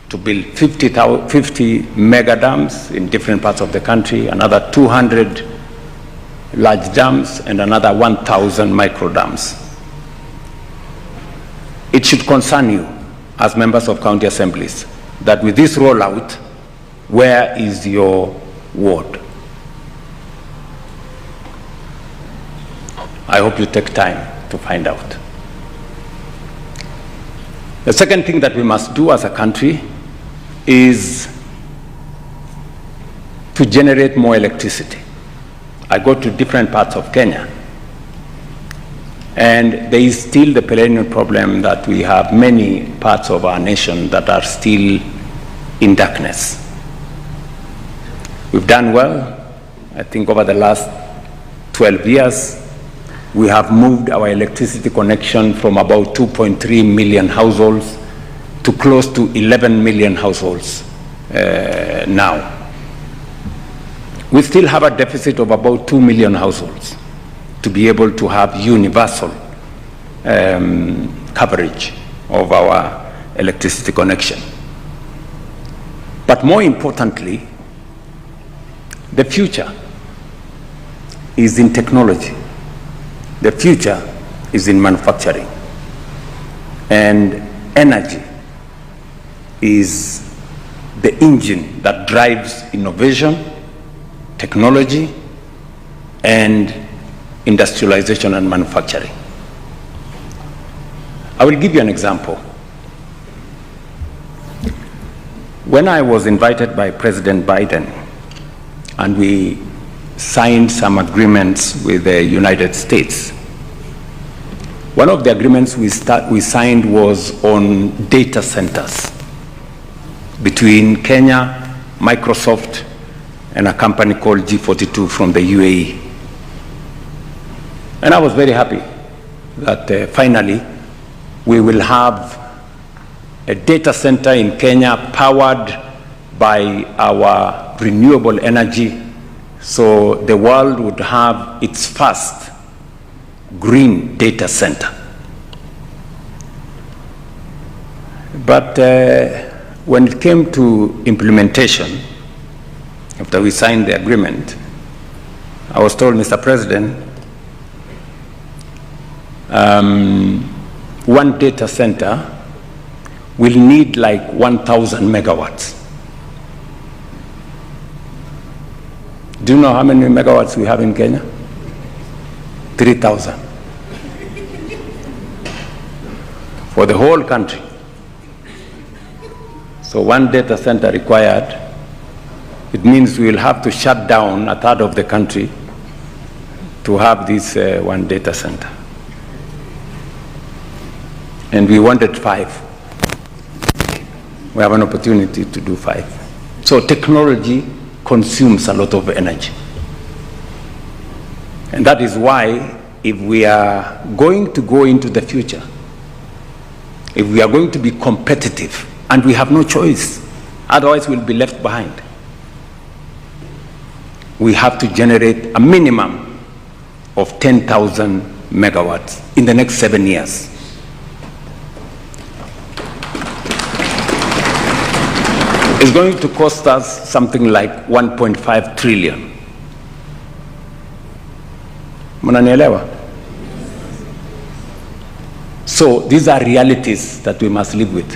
to build 50 mega dams in different parts of the country, another 200 large dams, and another 1,000 micro dams. It should concern you as members of county assemblies that with this rollout, where is your ward? I hope you take time to find out. The second thing that we must do as a country is to generate more electricity. I go to different parts of Kenya, and there is still the perennial problem that we have many parts of our nation that are still in darkness. We've done well. I think over the last 12 years, we have moved our electricity connection from about 2.3 million households to close to 11 million households now. We still have a deficit of about 2 million households to be able to have universal coverage of our electricity connection. But more importantly, the future is in technology. The future is in manufacturing. And energy is the engine that drives innovation, technology, and industrialization and manufacturing. I will give you an example. When I was invited by President Biden and we signed some agreements with the United States, one of the agreements we signed was on data centers between Kenya, Microsoft, and a company called G42 from the UAE. And I was very happy that finally we will have a data center in Kenya powered by our renewable energy, so the world would have its first green data center. But when it came to implementation, after we signed the agreement, I was told, Mr. President, one data center will need like 1,000 megawatts. Do you know how many megawatts we have in Kenya? 3,000. For the whole country. So one data center required, it means we will have to shut down a third of the country to have this one data center. And we wanted 5. We have an opportunity to do 5. So technology consumes a lot of energy. And that is why if we are going to go into the future, if we are going to be competitive, and we have no choice, otherwise we'll be left behind, we have to generate a minimum of 10,000 megawatts in the next 7 years. It's going to cost us something like 1.5 trillion. Mnanielewa? So these are realities that we must live with.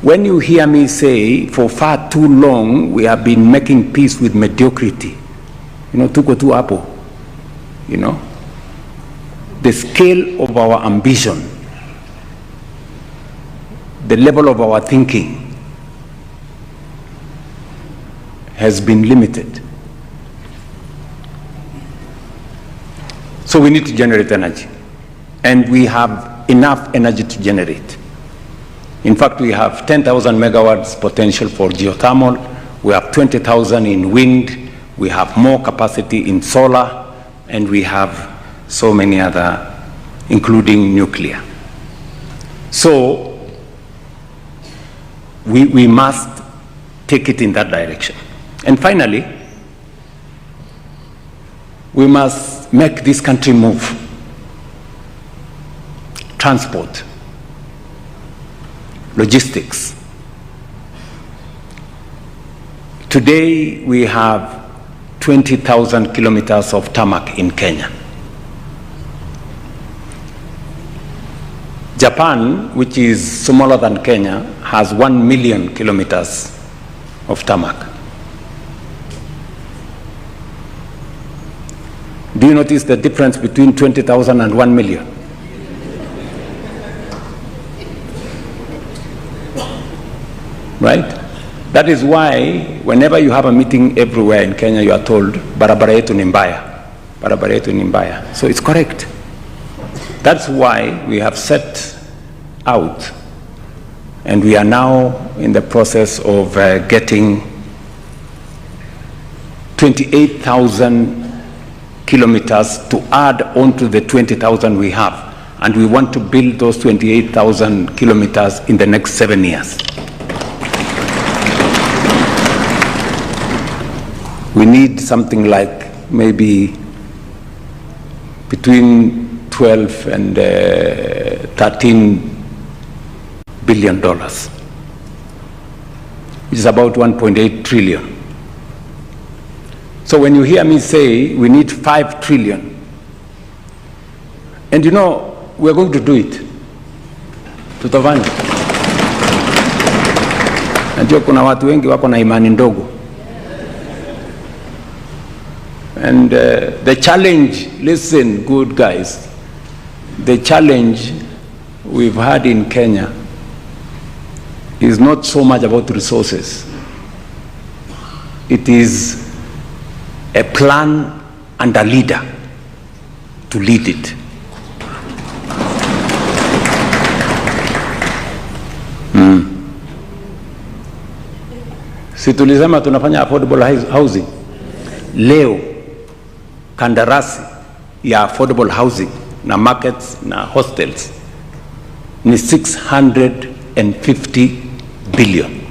When you hear me say, for far too long we have been making peace with mediocrity, tuko tu hapo, the scale of our ambition, the level of our thinking has been limited. So we need to generate energy, and we have enough energy to generate. In fact, we have 10,000 megawatts potential for geothermal, we have 20,000 in wind, we have more capacity in solar, and we have so many other, including nuclear. So we must take it in that direction. And finally, we must make this country move. Transport, logistics. Today we have 20,000 kilometers of tarmac in Kenya. Japan, which is smaller than Kenya, has 1 million kilometers of tarmac. Do you notice the difference between 20,000 and 1 million? Right? That is why whenever you have a meeting everywhere in Kenya, you are told, barabara yetu ni mbaya. Barabara yetu ni mbaya. So it's correct. That's why we have set out, and we are now in the process of getting 28,000 kilometers to add on to the 20,000 we have. And we want to build those 28,000 kilometers in the next 7 years. We need something like maybe between 12 and 13 billion dollars, which is about 1.8 trillion. So when you hear me say we need 5 trillion, and we're going to do it. Tutafanya. Najua kuna watu wengi wako na imani ndogo. And the challenge, listen good guys, the challenge we've had in Kenya is not so much about resources. It is a plan and a leader to lead it. Si tulisema tunafanya affordable housing. Leo kandarasi ya affordable housing na markets na hostels ni 650 billion.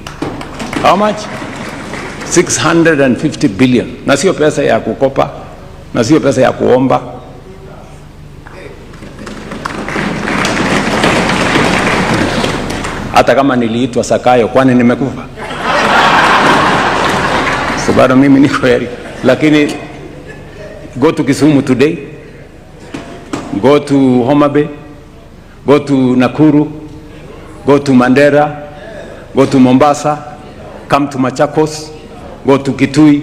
How much? 650 billion. Na sio pesa ya kukopa, na sio pesa ya kuomba. Hata kama niliitwa Sakaja, kwani nimekufa? So bado mimi niko heri. Lakini go to Kisumu today, go to Homa Bay, go to Nakuru, go to Mandera, go to Mombasa, come to Machakos, go to Kitui.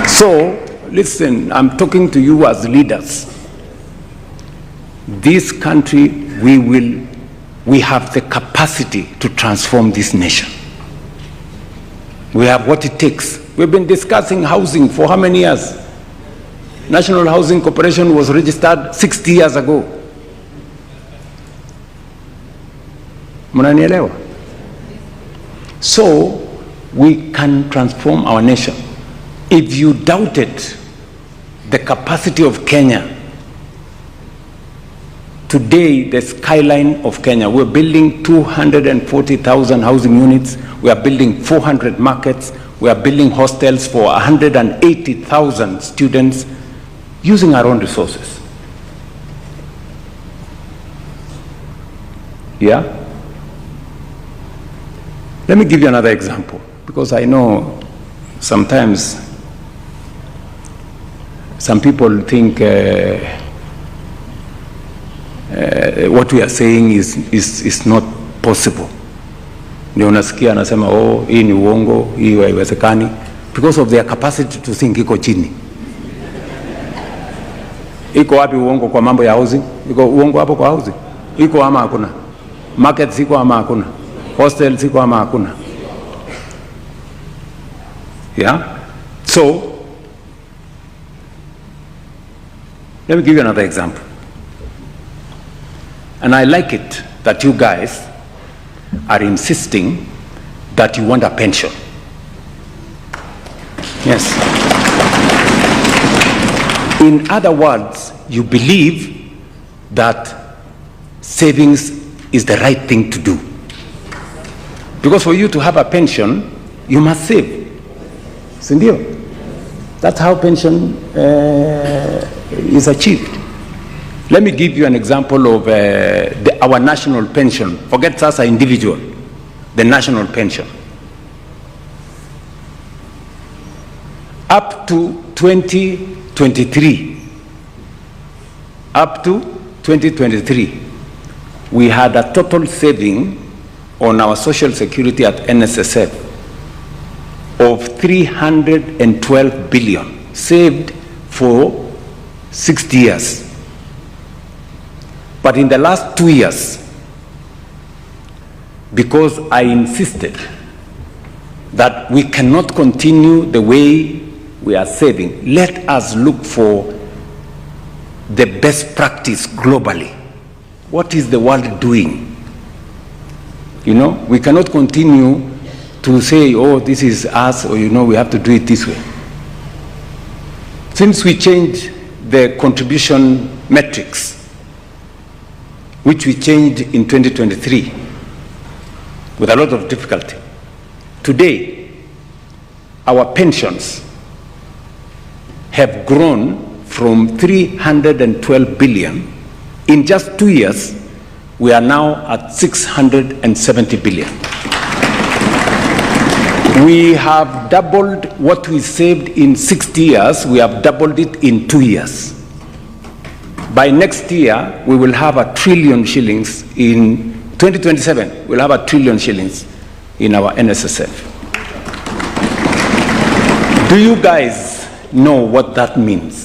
So, listen, I'm talking to you as leaders. This country, we have the capacity to transform this nation. We have what it takes. We've been discussing housing for how many years? National Housing Corporation was registered 60 years ago. Mnanielewa? So, we can transform our nation. If you doubted the capacity of Kenya, today the skyline of Kenya, we're building 240,000 housing units, we are building 400 markets, we are building hostels for 180,000 students using our own resources. Yeah? Let me give you another example, because I know sometimes some people think what we are saying is not possible. ndio unasikia anasema oh, hii ni uongo, hii haiwezekani, because of their capacity to think iko chini. Iko wapi uongo kwa mambo ya housing? Iko uongo hapo kwa housing? Iko ama hakuna? Markets iko ama hakuna? Hostels iko ama hakuna? Yeah? So, let me give you another example. And I like it that you guys are insisting that you want a pension. Yes. In other words, you believe that savings is the right thing to do. Because for you to have a pension, you must save. Sindio? That's how pension is achieved. Let me give you an example of our national pension. Forget us as an individual, the national pension. Up to 2023, we had a total saving on our social security at NSSF of 312 billion, saved for 60 years. But in the last 2 years, because I insisted that we cannot continue the way we are saving, let us look for the best practice globally. What is the world doing? You know, we cannot continue to say, oh, this is us, or you know, we have to do it this way. Since we changed the contribution metrics, which we changed in 2023 with a lot of difficulty, today our pensions have grown from 312 billion. In just 2 years, we are now at 670 billion. We have doubled what we saved in 60 years, we have doubled it in 2 years. By next year, we will have 1 trillion shillings in 2027, we'll have 1 trillion shillings in our NSSF. Do you guys know what that means?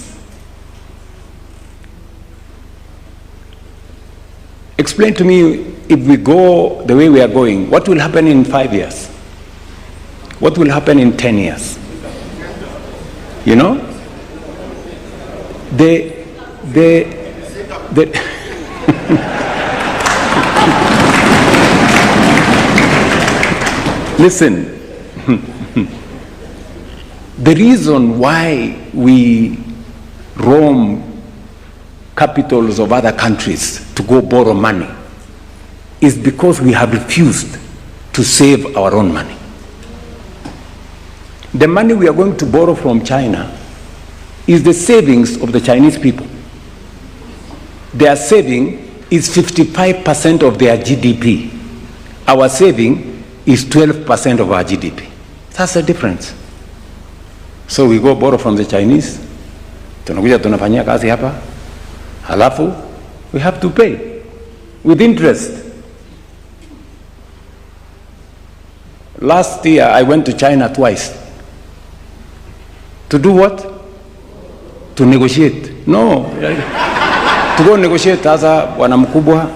Explain to me, if we go the way we are going, what will happen in 5 years? What will happen in 10 years? You know? Listen, the reason why we roam capitals of other countries to go borrow money is because we have refused to save our own money. The money we are going to borrow from China is the savings of the Chinese people. Their saving is 55% of their GDP. Our saving is 12% of our GDP. That's the difference. So we go borrow from the Chinese, tunakuja tunafanyia kazi hapa, halafu we have to pay with interest. Last year I went to China twice. To do what? To negotiate. No. To go negotiate. Sasa bwana mkubwa,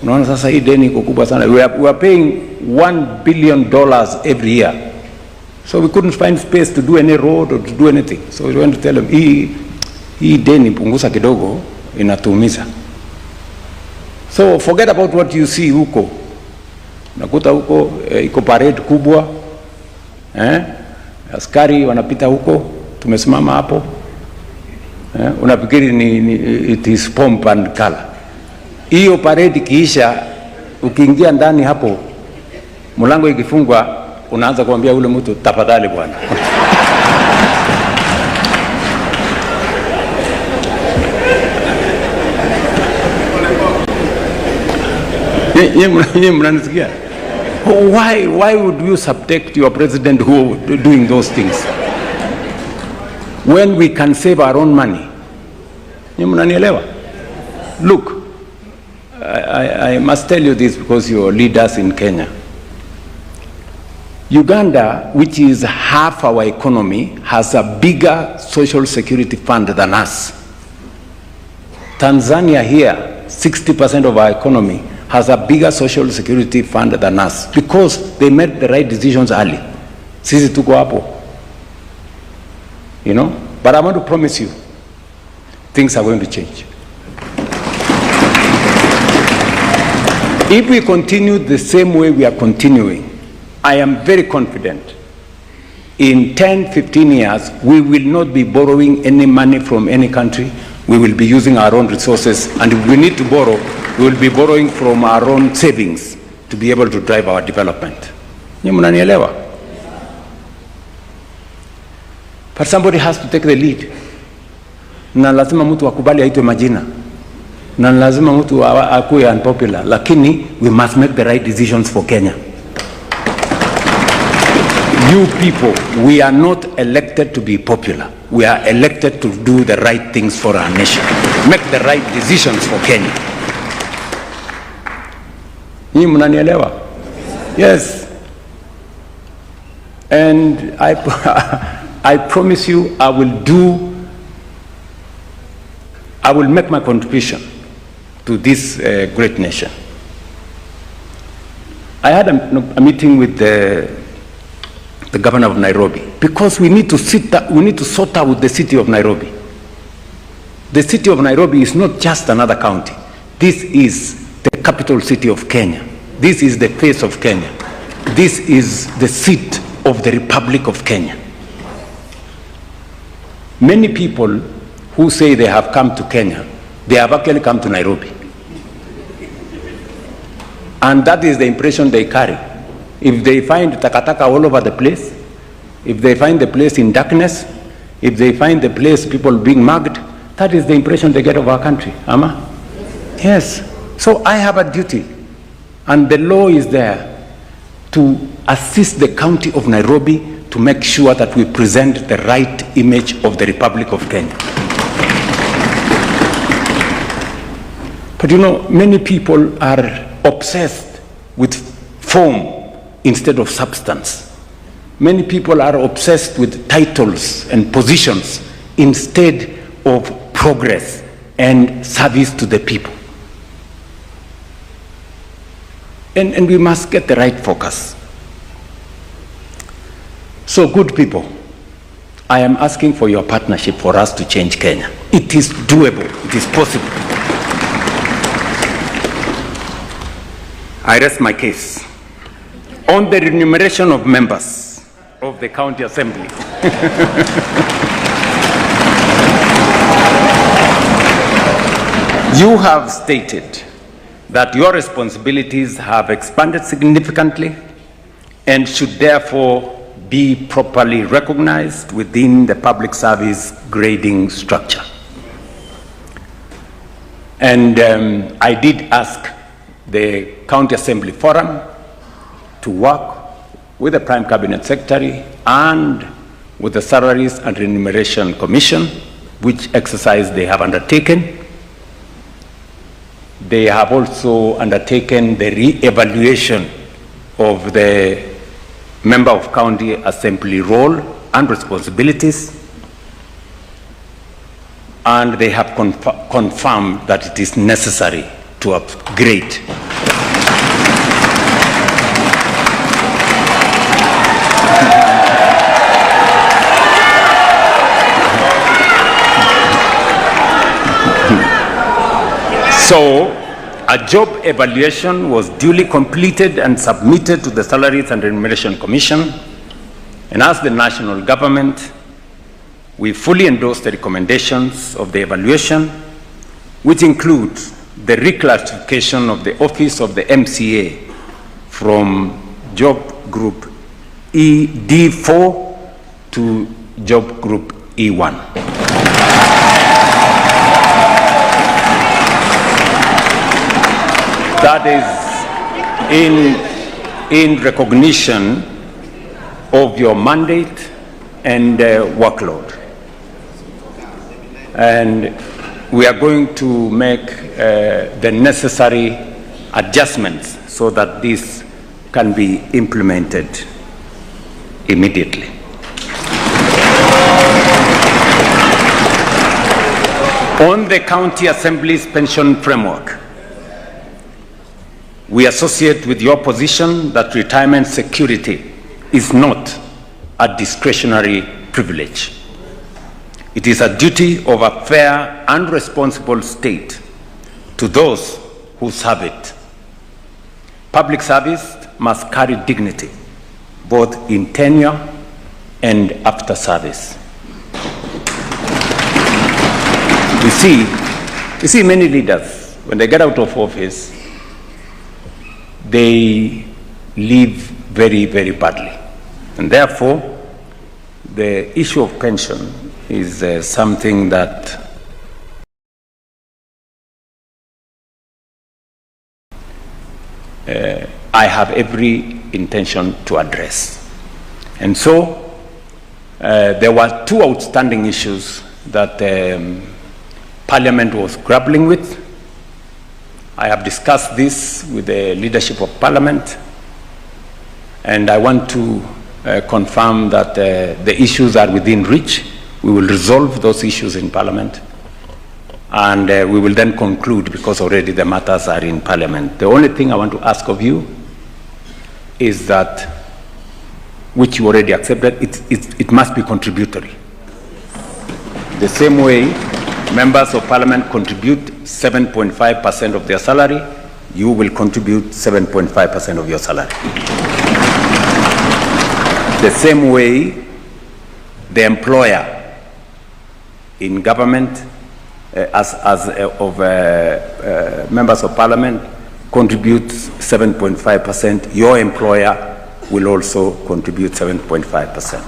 unaona sasa hii deni iko kubwa sana. We are paying $1 billion every year. So we couldn't find space to do any road or to do anything. So we went to tell them, hii deni punguza kidogo, inatuumiza. So forget about what you see huko. Nakuta huko iko parade kubwa. Askari wanapita huko, tumesimama hapo. Unafikiri it is pomp and color. Hiyo parade kiisha, ukiingia ndani hapo, mlango ikifungwa, unaanza kuambia ule mtu tafadhali bwana. Yeye mnanisikia? Why would you subject your president who doing those things when we can save our own money? Look, I must tell you this because you are leaders in Kenya. Uganda, which is half our economy, has a bigger social security fund than us. Tanzania here, 60% of our economy, has a bigger social security fund than us because they made the right decisions early. Sisi tuko hapo. You know? But I want to promise you, things are going to change. If we continue the same way we are continuing, I am very confident in 10, 15 years, we will not be borrowing any money from any country. We will be using our own resources, and if we need to borrow, we will be borrowing from our own savings to be able to drive our development. But somebody has to take the lead. Na lazima mtu akubali aitwe majina. Na lazima mtu akuwe unpopular. Lakini we must make the right decisions for Kenya. You people, we are not elected to be popular. We are elected to do the right things for our nation. Make the right decisions for Kenya. Nyinyi mnanielewa? Yes. And I promise you I will make my contribution to this great nation. I had a meeting with the governor of Nairobi because we need to sort out the city of Nairobi. The city of Nairobi is not just another county. This is the capital city of Kenya. This is the face of Kenya. This is the seat of the Republic of Kenya. Many people who say they have come to Kenya, they have actually come to Nairobi. And that is the impression they carry. If they find takataka all over the place, if they find the place in darkness, if they find the place people being mugged, that is the impression they get of our country. Ama? Yes. So I have a duty, and the law is there to assist the county of Nairobi to make sure that we present the right image of the Republic of Kenya. But you know, many people are obsessed with form instead of substance. Many people are obsessed with titles and positions instead of progress and service to the people. And we must get the right focus. So, good people, I am asking for your partnership for us to change Kenya. It is doable. It is possible. I rest my case. On the remuneration of members of the county assembly. You have stated that your responsibilities have expanded significantly and should therefore be properly recognized within the public service grading structure. And I did ask the County Assembly Forum to work with the Prime Cabinet Secretary and with the Salaries and Remuneration Commission, which exercise they have undertaken. They have also undertaken the re-evaluation of the Member of County Assembly role and responsibilities, and they have confirmed that it is necessary to upgrade. So, a job evaluation was duly completed and submitted to the Salaries and Remuneration Commission, and as the national government, we fully endorse the recommendations of the evaluation, which include the reclassification of the office of the MCA from job group ED4 to job group E1. That is in recognition of your mandate and workload. And we are going to make the necessary adjustments so that this can be implemented immediately. On the County Assembly's pension framework, we associate with your position that retirement security is not a discretionary privilege. It is a duty of a fair and responsible state to those who serve it. Public service must carry dignity, both in tenure and after service. You see many leaders, when they get out of office, they live very, very badly. And therefore, the issue of pension is something that I have every intention to address. And so, there were two outstanding issues that Parliament was grappling with. I have discussed this with the leadership of Parliament, and I want to confirm that the issues are within reach. We will resolve those issues in Parliament, and we will then conclude, because already the matters are in Parliament. The only thing I want to ask of you is that, which you already accepted, it must be contributory. The same way members of Parliament contribute 7.5% of their salary, you will contribute 7.5% of your salary. The same way the employer in government, members of Parliament contributes 7.5%, your employer will also contribute 7.5%.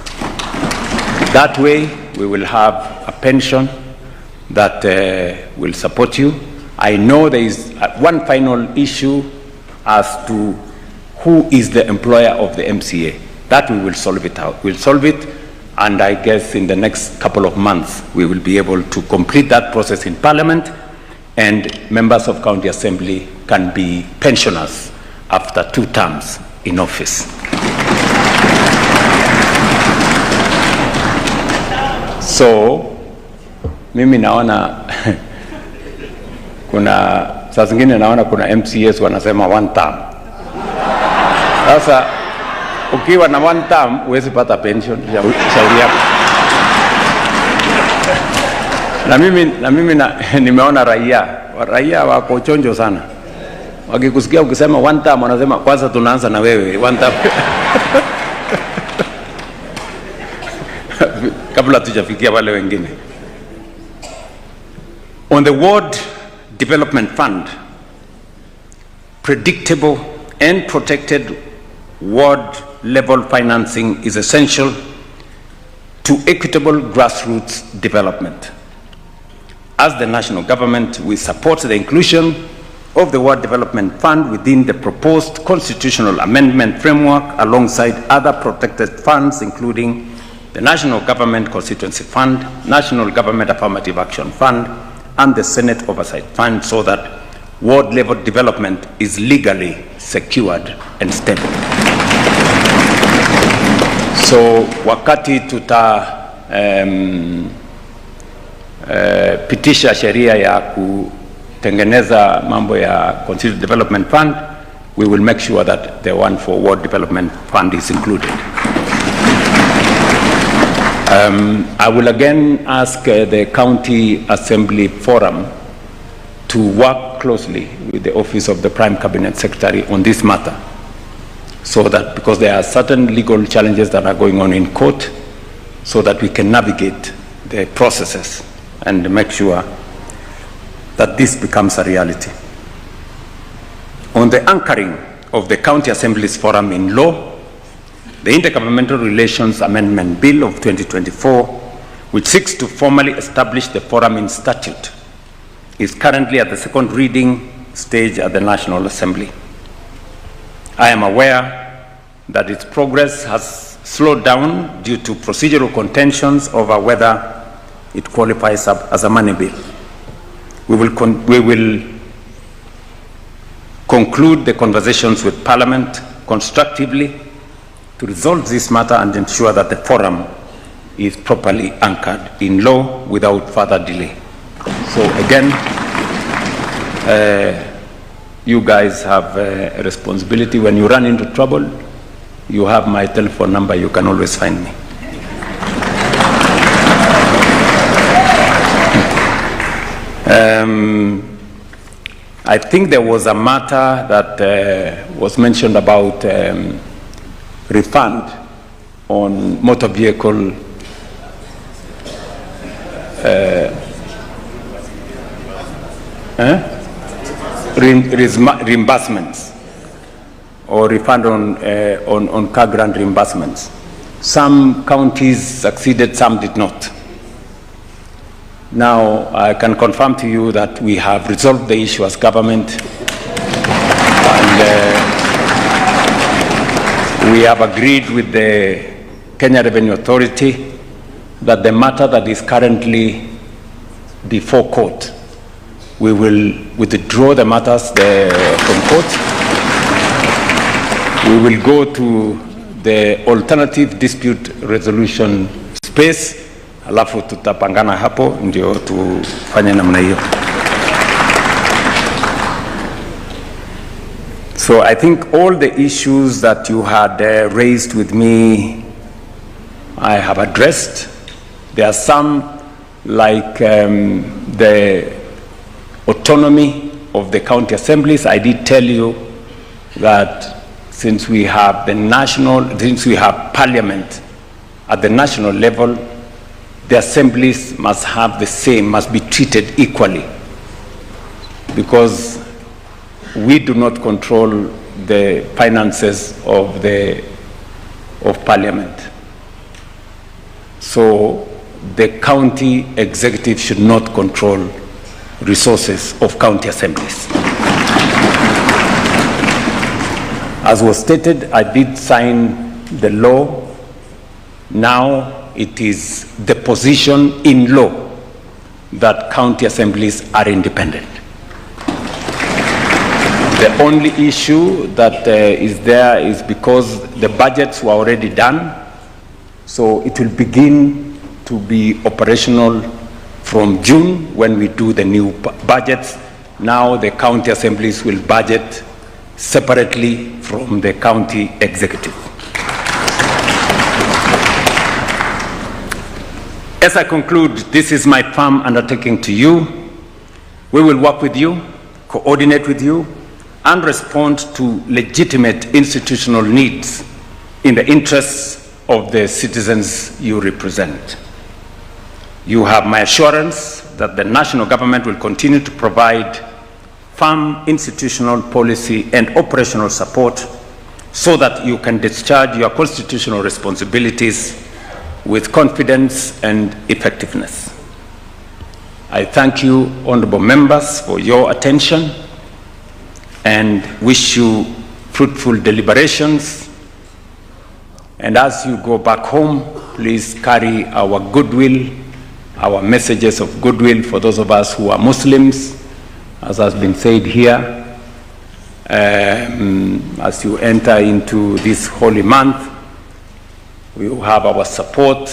That way we will have a pension that will support you. I know there is one final issue as to who is the employer of the MCA. That we will solve it out. We'll solve it, and I guess in the next couple of months we will be able to complete that process in Parliament, and members of County Assembly can be pensioners after 2 terms in office. So mimi naona kuna saa zingine naona kuna MCAs wanasema 1 term. Sasa ukiwa na 1 term huwezi pata pension, shauri yako. Na mimi nimeona raia wako chonjo sana. Wakikusikia ukisema 1 term wanasema kwanza tunaanza na wewe 1 term. Kabla tujafikia wale wengine. On the Ward Development Fund, predictable and protected ward level financing is essential to equitable grassroots development. As the national government, we support the inclusion of the Ward Development Fund within the proposed constitutional amendment framework alongside other protected funds, including the National Government Constituency Fund, National Government Affirmative Action Fund, and the Senate Oversight Fund, so that ward level development is legally secured and stable. So wakati pitisha sheria ya kutengeneza mambo ya Constituent Development Fund, we will make sure that the one for Ward Development Fund is included. I will again ask the County Assembly Forum to work closely with the Office of the Prime Cabinet Secretary on this matter, so that, because there are certain legal challenges that are going on in court, so that we can navigate the processes and make sure that this becomes a reality. On the anchoring of the County Assembly's Forum in law, the Intergovernmental Relations Amendment Bill of 2024, which seeks to formally establish the forum in statute, is currently at the second reading stage at the National Assembly. I am aware that its progress has slowed down due to procedural contentions over whether it qualifies as a money bill. We will conclude the conversations with Parliament constructively to resolve this matter and ensure that the forum is properly anchored in law without further delay. So again, you guys have a responsibility. When you run into trouble, you have my telephone number. You can always find me. I think there was a matter that was mentioned about refund on motor vehicle reimbursements, or refund on car grant reimbursements. Some counties succeeded, some did not. Now, I can confirm to you that we have resolved the issue as government, and we have agreed with the Kenya Revenue Authority that the matter that is currently before court, we will withdraw the matters from court. We will go to the alternative dispute resolution space, alafu tutapangana hapo ndio tufanye namna hiyo. So I think all the issues that you had raised with me, I have addressed. There are some like the autonomy of the county assemblies. I did tell you that since we have parliament at the national level, the assemblies must have the same, must be treated equally, because we do not control the finances of parliament. So the county executive should not control resources of county assemblies. As was stated, I did sign the law. Now it is the position in law that county assemblies are independent. The only issue that is there is because the budgets were already done, so it will begin to be operational from June when we do the new budgets. Now the county assemblies will budget separately from the county executive. As I conclude, this is my firm undertaking to you. We will work with you, coordinate with you, and respond to legitimate institutional needs in the interests of the citizens you represent. You have my assurance that the national government will continue to provide firm institutional policy and operational support so that you can discharge your constitutional responsibilities with confidence and effectiveness. I thank you, honorable members, for your attention and wish you fruitful deliberations. And as you go back home, please carry our goodwill, our messages of goodwill for those of us who are Muslims, as has been said here. As you enter into this holy month, we will have our support.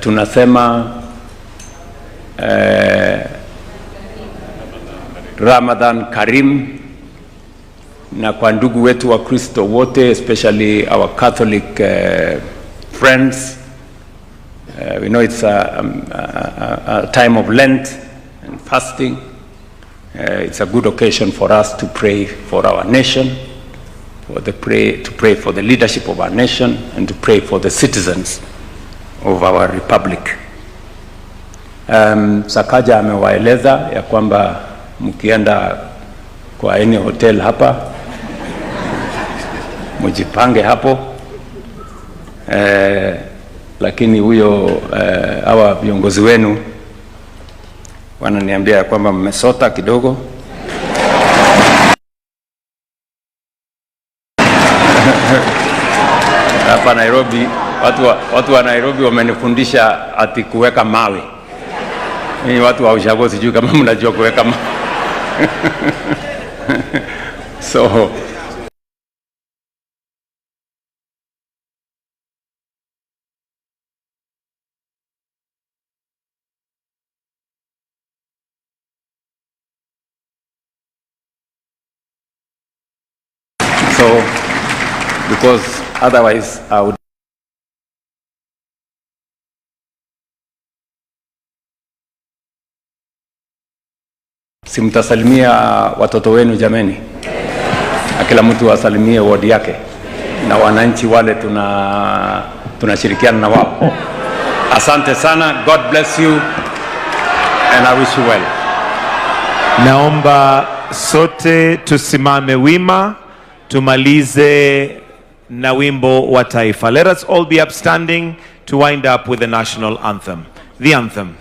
Tunasema Ramadan Karim, na kwa ndugu wetu wa Kristo wote, especially our Catholic friends. We know it's a time of Lent and fasting. It's a good occasion for us to pray for our nation, to pray for the leadership of our nation, and to pray for the citizens of our republic. Sakaja amewaeleza ya kwamba mkienda kwa any hotel hapa, mujipange hapo. Lakini huyo hawa viongozi wenu wananiambia ya kwamba mmesota kidogo. Hapa Nairobi, watu wa Nairobi wamenifundisha ati kuweka mawe. Mimi watu wa ushago sijui kama mnajua kuweka mawe. So So, because otherwise I would simtasalimia watoto wenu jameni, na kila mtu asalimie wodi yake na wananchi wale tunashirikiana na wao. Asante sana, God bless you and I wish you well. Naomba sote tusimame wima, tumalize na wimbo wa taifa. Let us all be upstanding to wind up with the national anthem. The anthem.